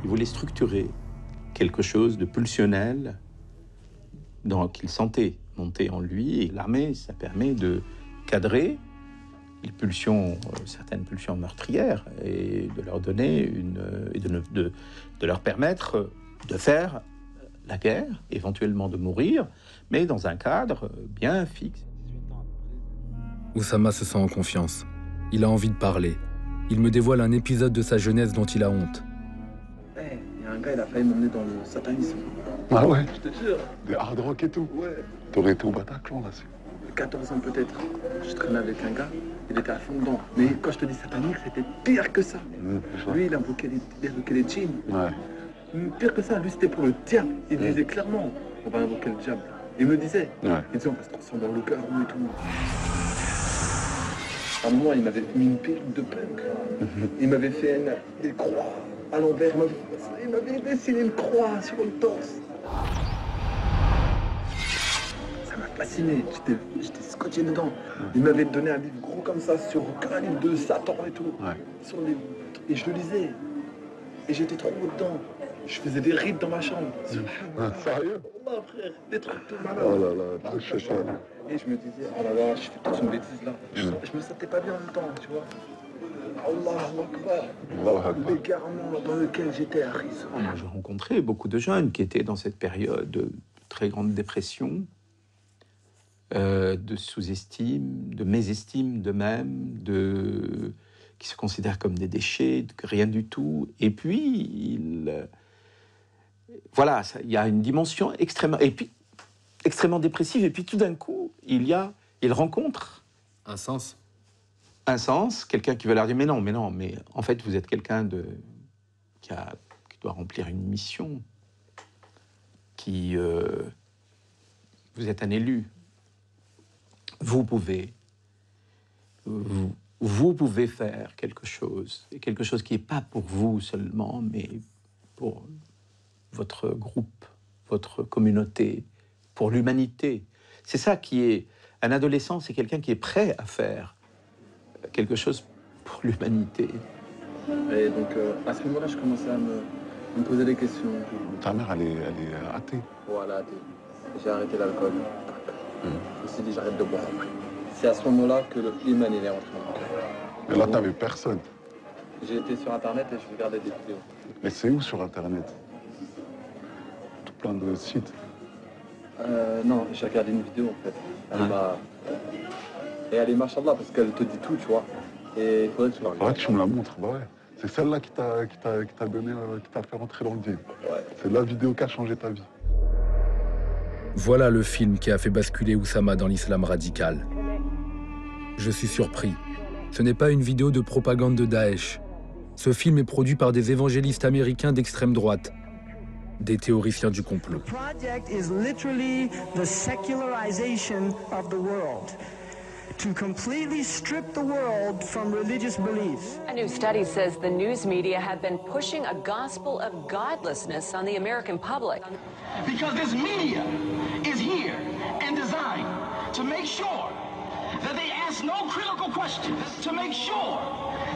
[SPEAKER 5] Il voulait structurer quelque chose de pulsionnel qu'il sentait monter en lui. Et l'armée, ça permet de cadrer les pulsions, certaines pulsions meurtrières, et de leur donner de leur permettre de faire la guerre, éventuellement de mourir, mais dans un cadre bien fixe.
[SPEAKER 1] Osama se sent en confiance. Il a envie de parler. Il me dévoile un épisode de sa jeunesse dont il a honte.
[SPEAKER 4] Hey, il y a un gars, il a failli m'emmener dans le satanisme.
[SPEAKER 15] Ah ouais?
[SPEAKER 4] Je te jure.
[SPEAKER 15] Des hard rock et tout?
[SPEAKER 4] Ouais.
[SPEAKER 15] T'aurais été au Bataclan là-dessus?
[SPEAKER 4] 14 ans peut-être. Je traînais avec un gars, il était à fond dedans. Mais quand je te dis satanique, c'était pire que ça. Lui, il invoquait les djinns. Ouais. Pire que ça, lui, c'était pour le diable. Il disait clairement, on va invoquer le diable. Il me disait, il disait, on va se transformer en loup-garou et tout. À un moment, il m'avait mis une perruque de punk. Il m'avait fait des croix à l'envers. Il m'avait dessiné une croix sur le torse. Ça m'a fasciné. J'étais scotché dedans. Il m'avait donné un livre gros comme ça, sur un livre de Satan et tout. Sur les... Et je le lisais. Et j'étais trop dedans. Je faisais des rites dans ma chambre.
[SPEAKER 15] Sérieux?
[SPEAKER 4] Allah, frère, des trucs tout malades.
[SPEAKER 15] Oh là là, je sais pas.
[SPEAKER 4] Et je me disais, oh là là, je fais toute une bêtise là. Je me sentais pas bien en même temps, tu vois. Allahu Akbar. L'égarement dans lequel j'étais à Rizzo.
[SPEAKER 5] Moi, j'ai rencontré beaucoup de jeunes qui étaient dans cette période de très grande dépression, de sous-estime, de mésestime d'eux-mêmes, qui se considèrent comme des déchets, rien du tout. Et puis, voilà, il y a une dimension extrêmement dépressive. Et puis, tout d'un coup, il rencontre
[SPEAKER 1] un sens,
[SPEAKER 5] quelqu'un qui va leur dire mais en fait, vous êtes quelqu'un qui doit remplir une mission, vous êtes un élu. Vous pouvez faire quelque chose, et quelque chose qui n'est pas pour vous seulement, mais pour votre groupe, votre communauté, pour l'humanité. C'est ça qui est... Un adolescent, c'est quelqu'un qui est prêt à faire quelque chose pour l'humanité.
[SPEAKER 4] Et donc, à ce moment-là, je commençais à me poser des questions.
[SPEAKER 15] Ta mère, elle est athée.
[SPEAKER 4] Voilà, athée. J'ai arrêté l'alcool. Je me suis dit, j'arrête de boire. C'est à ce moment-là que le Iman est rentré en moi.
[SPEAKER 15] Mais là, t'avais personne.
[SPEAKER 4] J'ai été sur Internet et je regardais des vidéos.
[SPEAKER 15] Mais c'est où sur Internet? Tout plein de sites.
[SPEAKER 4] Non, j'ai regardé une vidéo en fait. Elle est machallah parce qu'elle te dit tout, tu vois. Et il faudrait que tu la regardes.
[SPEAKER 15] Ouais, tu me la montres, bah ouais. C'est celle-là qui t'a donné, qui t'a fait rentrer dans le djinn. Ouais. C'est la vidéo qui a changé ta vie.
[SPEAKER 1] Voilà le film qui a fait basculer Oussama dans l'islam radical. Je suis surpris. Ce n'est pas une vidéo de propagande de Daesh. Ce film est produit par des évangélistes américains d'extrême droite, des théoriciens du complot.
[SPEAKER 12] The project is literally the secularization of the world. To completely strip the world from religious beliefs.
[SPEAKER 20] A new study says the news media have been pushing a gospel of godlessness on the American public.
[SPEAKER 21] Because this media is here and designed to make sure that they ask no critical questions, to make sure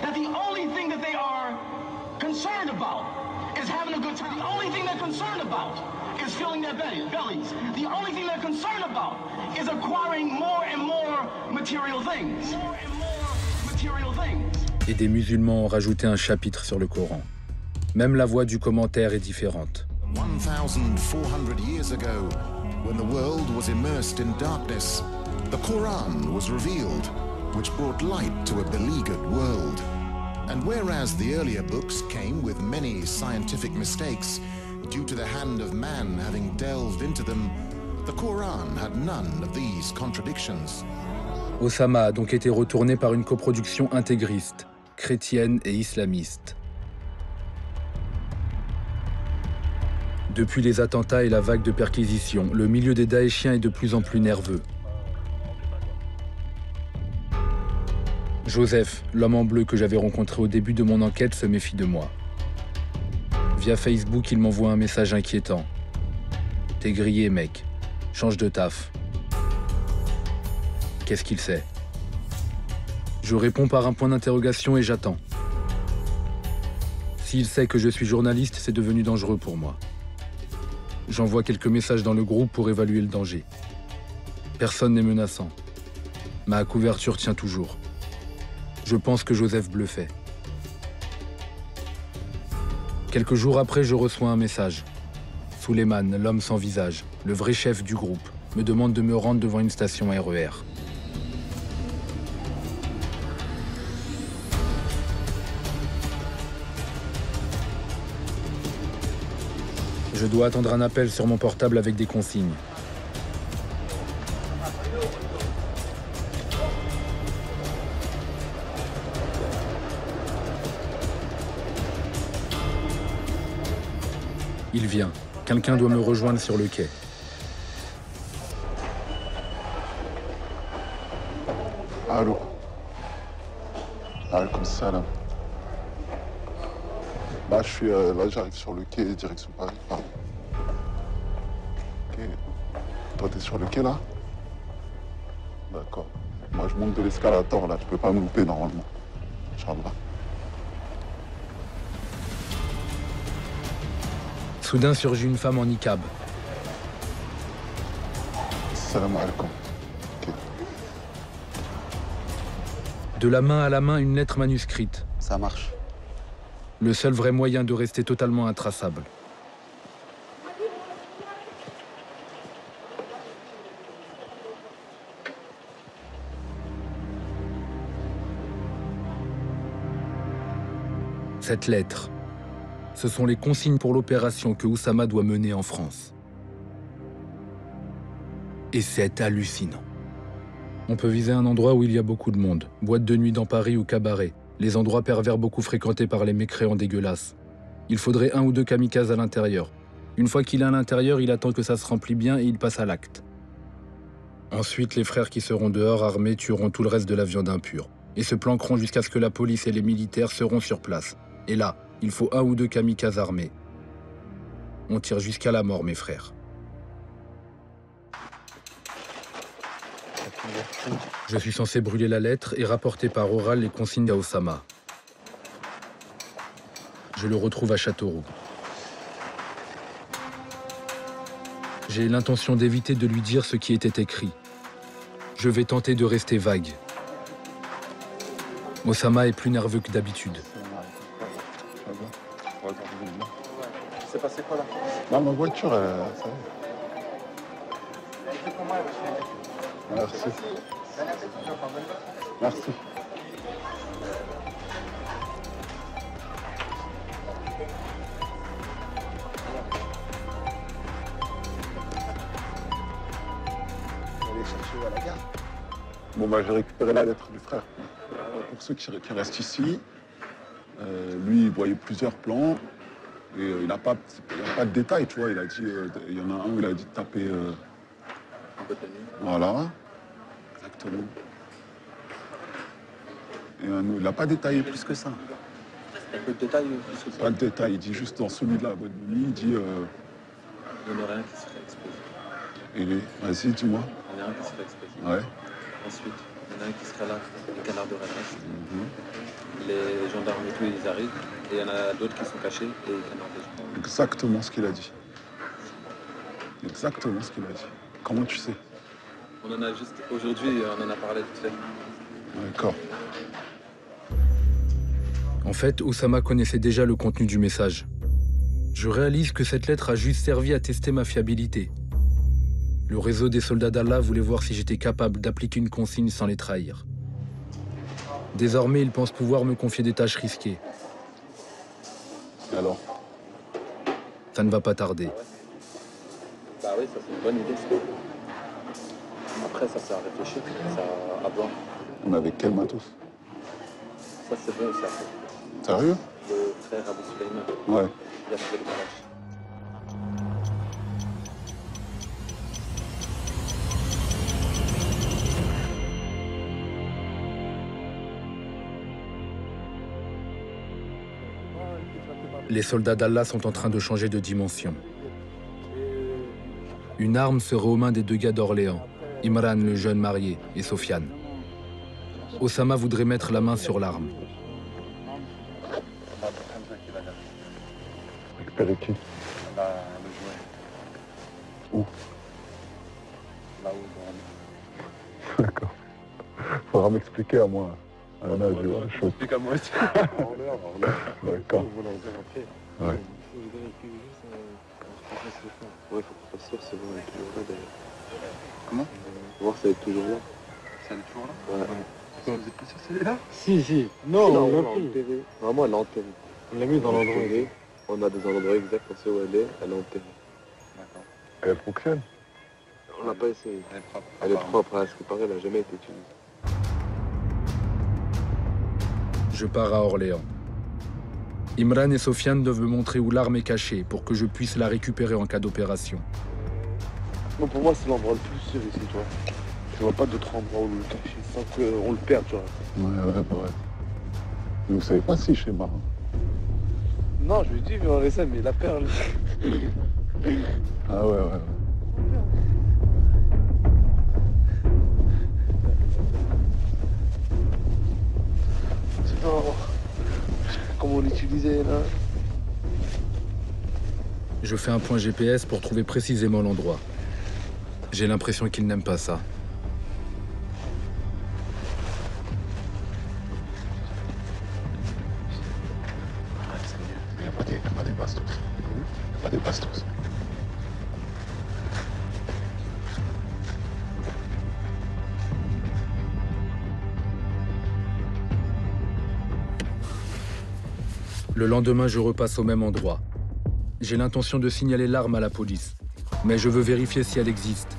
[SPEAKER 21] that the only thing that they are concerned about is having a good time. The only thing they're concerned about is filling their bellies. The only thing they're concerned about is acquiring more and more material things.
[SPEAKER 1] Et des musulmans ont rajouté un chapitre sur le Coran. Même la voix du commentaire est différente.
[SPEAKER 22] 1,400 years ago, when the world was immersed in darkness, the Quran was revealed, which brought light to a beleaguered world. And whereas the earlier books came with many scientific mistakes, due to the hand of man having delved into them, the Quran had none of these contradictions.
[SPEAKER 1] Oussama a donc été retourné par une coproduction intégriste, chrétienne et islamiste. Depuis les attentats et la vague de perquisitions, le milieu des Daeshiens est de plus en plus nerveux. Joseph, l'homme en bleu que j'avais rencontré au début de mon enquête, se méfie de moi. Via Facebook, il m'envoie un message inquiétant. « T'es grillé, mec. Change de taf. » Qu'est-ce qu'il sait? Je réponds par un point d'interrogation et j'attends. S'il sait que je suis journaliste, c'est devenu dangereux pour moi. J'envoie quelques messages dans le groupe pour évaluer le danger. Personne n'est menaçant. Ma couverture tient toujours. Je pense que Joseph bluffait. Quelques jours après, je reçois un message. Souleymane, l'homme sans visage, le vrai chef du groupe, me demande de me rendre devant une station RER. Je dois attendre un appel sur mon portable avec des consignes. Il vient. Quelqu'un doit me rejoindre sur le quai.
[SPEAKER 15] Allô. Alaikum salam. Là, j'arrive sur le quai, direction Paris. Pardon. Ok. Toi, t'es sur le quai, là? D'accord. Moi, je monte de l'escalator, là. Je peux pas me louper, normalement. Inch'Allah.
[SPEAKER 1] Soudain surgit une femme en niqab.
[SPEAKER 15] Salam alaikum.
[SPEAKER 1] De la main à la main, une lettre manuscrite.
[SPEAKER 3] Ça marche.
[SPEAKER 1] Le seul vrai moyen de rester totalement intraçable. Cette lettre, ce sont les consignes pour l'opération que Oussama doit mener en France. Et c'est hallucinant. On peut viser un endroit où il y a beaucoup de monde, boîte de nuit dans Paris ou cabaret, les endroits pervers beaucoup fréquentés par les mécréants dégueulasses. Il faudrait 1 ou 2 kamikazes à l'intérieur. Une fois qu'il est à l'intérieur, il attend que ça se remplit bien et il passe à l'acte. Ensuite, les frères qui seront dehors armés tueront tout le reste de la viande impure et se planqueront jusqu'à ce que la police et les militaires seront sur place. Et là, il faut 1 ou 2 kamikazes armés. On tire jusqu'à la mort, mes frères. Je suis censé brûler la lettre et rapporter par oral les consignes à Oussama. Je le retrouve à Châteauroux. J'ai l'intention d'éviter de lui dire ce qui était écrit. Je vais tenter de rester vague. Oussama est plus nerveux que d'habitude.
[SPEAKER 15] C'est passé quoi là? Non, ma voiture, ça y est. Merci. Merci.
[SPEAKER 3] À la gare.
[SPEAKER 15] Bon, bah, j'ai récupéré la lettre du frère. Pour ceux qui restent ici, lui, il voyait plusieurs plans. Et il n'a pas de détails, tu vois. Il a dit, il y en a un où il a dit de taper. Voilà. Exactement. Et un autre, il n'a pas détaillé plus que ça.
[SPEAKER 3] Un peu de détail plus que ça.
[SPEAKER 15] Pas de détails. Il dit juste dans celui de la boîte de nuit, il dit.
[SPEAKER 3] Il n'y en a rien qui serait exposé.
[SPEAKER 15] Vas-y, dis-moi.
[SPEAKER 3] Il y en a un qui serait exposé.
[SPEAKER 15] Ouais.
[SPEAKER 3] Ensuite, il y en a un qui sera là, les canards de Rennes. Les gendarmes et tout, ils arrivent. Et il y en a d'autres qui sont cachés et les canards des gendarmes.
[SPEAKER 15] Exactement ce qu'il a dit. Exactement ce qu'il a dit. Comment tu sais?
[SPEAKER 3] On en a juste... Aujourd'hui, on en a parlé vite fait.
[SPEAKER 15] D'accord.
[SPEAKER 1] En fait, Oussama connaissait déjà le contenu du message. Je réalise que cette lettre a juste servi à tester ma fiabilité. Le réseau des soldats d'Allah voulait voir si j'étais capable d'appliquer une consigne sans les trahir. Désormais, ils pensent pouvoir me confier des tâches risquées.
[SPEAKER 15] Alors?
[SPEAKER 1] Ça ne va pas tarder.
[SPEAKER 3] Bah oui, ça c'est une bonne idée. Ça. Après, ça c'est à réfléchir, ça à voir.
[SPEAKER 15] On avait quel matos?
[SPEAKER 3] Ça c'est bon, ça.
[SPEAKER 15] Sérieux?
[SPEAKER 3] Le frère Abou Sulaiman.
[SPEAKER 15] Ouais.
[SPEAKER 3] Il a fait le barrage.
[SPEAKER 1] Les soldats d'Allah sont en train de changer de dimension. Une arme serait aux mains des 2 gars d'Orléans, Imran le jeune marié et Sofiane. Oussama voudrait mettre la main sur l'arme.
[SPEAKER 15] Récupérer qui? Où?
[SPEAKER 3] Là où
[SPEAKER 15] D'accord. Faudra m'expliquer à moi. Là, je suis
[SPEAKER 3] explique à moi aussi.
[SPEAKER 15] D'accord. Ouais.
[SPEAKER 3] Ouais, faut qu'on fasse sûr, c'est bon, elle est toujours là d'ailleurs. Comment? Faut voir si elle est toujours là. Si elle est toujours là? Ouais. Vous êtes pas sûr si elle est là?
[SPEAKER 14] Si. Non,
[SPEAKER 3] on l'a enterrée. Vraiment, elle est enterrée.
[SPEAKER 14] On l'a mis dans l'endroit.
[SPEAKER 3] On a des endroits exacts, on sait où elle est enterrée.
[SPEAKER 15] D'accord. Elle fonctionne?
[SPEAKER 3] On l'a pas essayé. Elle est propre. Elle est propre, à ce qui paraît, elle n'a jamais été utilisée.
[SPEAKER 1] Je pars à Orléans. Imran et Sofiane doivent me montrer où l'arme est cachée pour que je puisse la récupérer en cas d'opération.
[SPEAKER 9] Non, pour moi, c'est l'endroit le plus sûr ici, tu vois. Je vois pas d'autre endroit où le cacher sans qu'on le perde, tu vois.
[SPEAKER 15] Ouais. Mais vous savez pas si schéma.
[SPEAKER 9] Non, je lui dis, on essaie, mais la perle.
[SPEAKER 15] Ah ouais.
[SPEAKER 9] Non, je sais pas comment l'utiliser là.
[SPEAKER 1] Je fais un point GPS pour trouver précisément l'endroit. J'ai l'impression qu'il n'aime pas ça.
[SPEAKER 15] Il n'y a pas des bastos. Il n'y a pas des bastos.
[SPEAKER 1] Le lendemain, je repasse au même endroit. J'ai l'intention de signaler l'arme à la police, mais je veux vérifier si elle existe.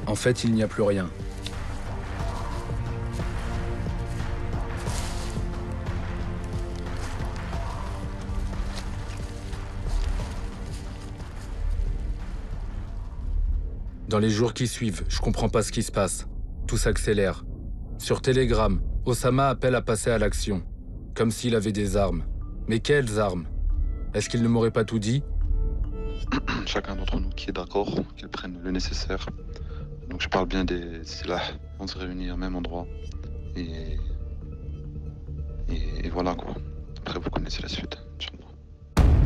[SPEAKER 1] En fait, il n'y a plus rien. Dans les jours qui suivent, je comprends pas ce qui se passe. Tout s'accélère. Sur Telegram, Osama appelle à passer à l'action. Comme s'il avait des armes. Mais quelles armes? Est-ce qu'il ne m'aurait pas tout dit?
[SPEAKER 11] Chacun d'entre nous qui est d'accord, qu'il prenne le nécessaire. Donc je parle bien des là, on se réunit au même endroit. Et voilà quoi. Après vous connaissez la suite.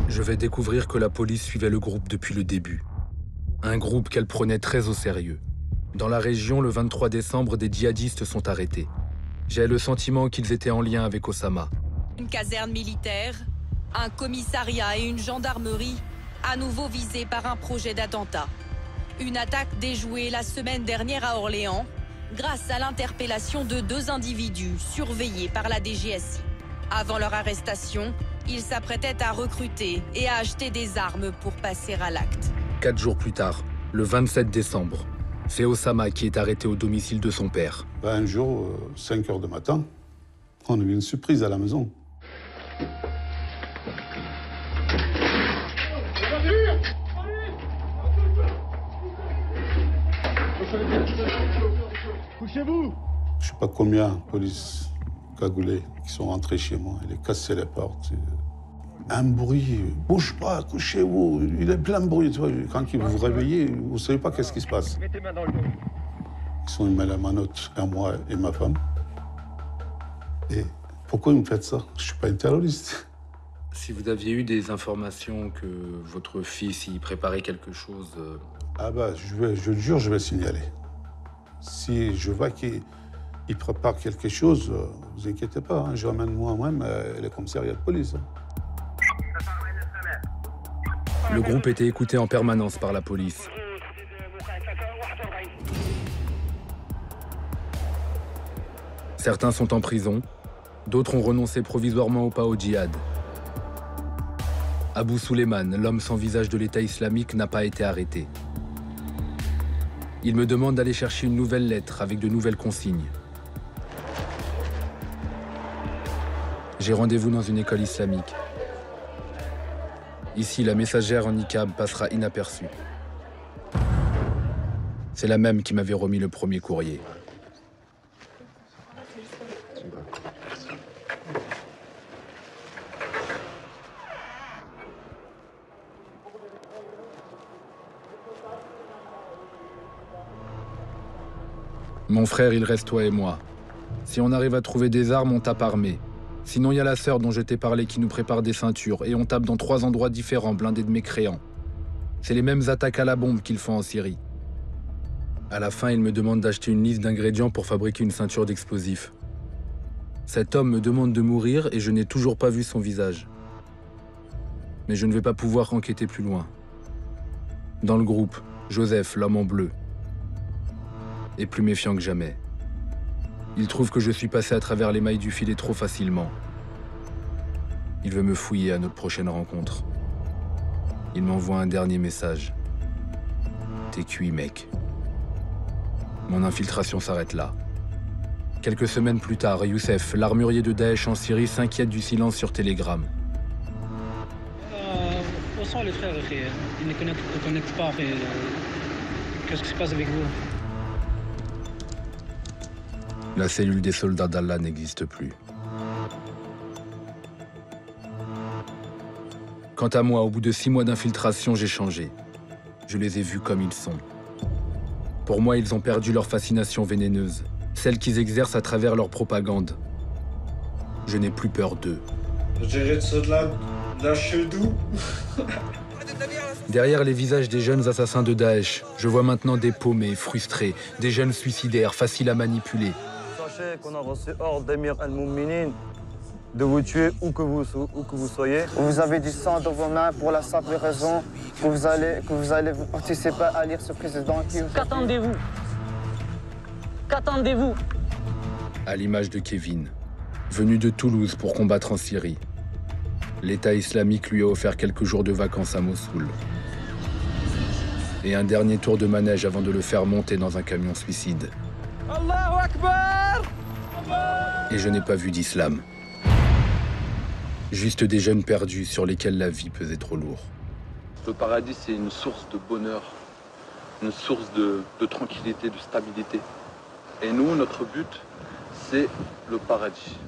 [SPEAKER 1] Je vais découvrir que la police suivait le groupe depuis le début. Un groupe qu'elle prenait très au sérieux. Dans la région, le 23 décembre, des djihadistes sont arrêtés. J'ai le sentiment qu'ils étaient en lien avec Osama.
[SPEAKER 19] Une caserne militaire, un commissariat et une gendarmerie à nouveau visés par un projet d'attentat. Une attaque déjouée la semaine dernière à Orléans grâce à l'interpellation de 2 individus surveillés par la DGSI. Avant leur arrestation, ils s'apprêtaient à recruter et à acheter des armes pour passer à l'acte.
[SPEAKER 1] 4 jours plus tard, le 27 décembre, c'est Osama qui est arrêté au domicile de son père.
[SPEAKER 17] Un jour, 5 heures du matin, on a eu une surprise à la maison.
[SPEAKER 14] Couchez-vous!
[SPEAKER 17] Je sais pas combien de police cagoulés qui sont rentrés chez moi. Ils ont cassé les portes. Un bruit, bouge pas, couchez-vous. Il est plein de bruit. Tu vois. Quand vous vous réveillez, vous savez pas qu'est-ce qui se passe. Ils sont mis la manotte à moi et ma femme. Et pourquoi ils me font ça? Je suis pas un terroriste.
[SPEAKER 1] Si vous aviez eu des informations que votre fils y préparait quelque chose...
[SPEAKER 17] Ah bah, je le jure, je vais signaler. Si je vois qu'il prépare quelque chose, vous inquiétez pas, hein, je ramène moi-même le commissariat de police. Hein.
[SPEAKER 1] Le groupe était écouté en permanence par la police. Certains sont en prison, d'autres ont renoncé provisoirement au pas au djihad. Abou Suleiman, l'homme sans visage de l'État islamique, n'a pas été arrêté. Il me demande d'aller chercher une nouvelle lettre avec de nouvelles consignes. J'ai rendez-vous dans une école islamique. Ici, la messagère en niqab passera inaperçue. C'est la même qui m'avait remis le premier courrier. Mon frère, il reste toi et moi. Si on arrive à trouver des armes, on tape armé. Sinon, il y a la sœur dont je t'ai parlé qui nous prépare des ceintures et on tape dans 3 endroits différents blindés de mécréants. C'est les mêmes attaques à la bombe qu'ils font en Syrie. À la fin, il me demande d'acheter une liste d'ingrédients pour fabriquer une ceinture d'explosifs. Cet homme me demande de mourir et je n'ai toujours pas vu son visage. Mais je ne vais pas pouvoir enquêter plus loin. Dans le groupe, Joseph, l'homme en bleu, est plus méfiant que jamais. Il trouve que je suis passé à travers les mailles du filet trop facilement. Il veut me fouiller à notre prochaine rencontre. Il m'envoie un dernier message. T'es cuit, mec. Mon infiltration s'arrête là. Quelques semaines plus tard, Youssef, l'armurier de Daesh en Syrie, s'inquiète du silence sur Telegram.
[SPEAKER 8] Où sont les frères? Ils ne connectent pas. Qu'est-ce qui se passe avec vous?
[SPEAKER 1] La cellule des soldats d'Allah n'existe plus. Quant à moi, au bout de 6 mois d'infiltration, j'ai changé. Je les ai vus comme ils sont. Pour moi, ils ont perdu leur fascination vénéneuse, celle qu'ils exercent à travers leur propagande. Je n'ai plus peur d'eux. Derrière les visages des jeunes assassins de Daesh, je vois maintenant des paumés, frustrés, des jeunes suicidaires, faciles à manipuler.
[SPEAKER 10] Sachez qu'on a reçu ordre d'Emir al-Mouminin de vous tuer où que vous soyez.
[SPEAKER 13] Vous avez du sang dans vos mains pour la simple raison que vous allez participer à lire ce président qui...
[SPEAKER 8] Qu'attendez-vous? Qu'attendez-vous?
[SPEAKER 1] À l'image de Kevin, venu de Toulouse pour combattre en Syrie. L'État islamique lui a offert quelques jours de vacances à Mossoul. Et un dernier tour de manège avant de le faire monter dans un camion suicide.
[SPEAKER 10] Allahu Akbar!
[SPEAKER 1] Et je n'ai pas vu d'islam. Juste des jeunes perdus sur lesquels la vie pesait trop lourd.
[SPEAKER 4] Le paradis, c'est une source de bonheur, une source de tranquillité, de stabilité. Et nous, notre but, c'est le paradis.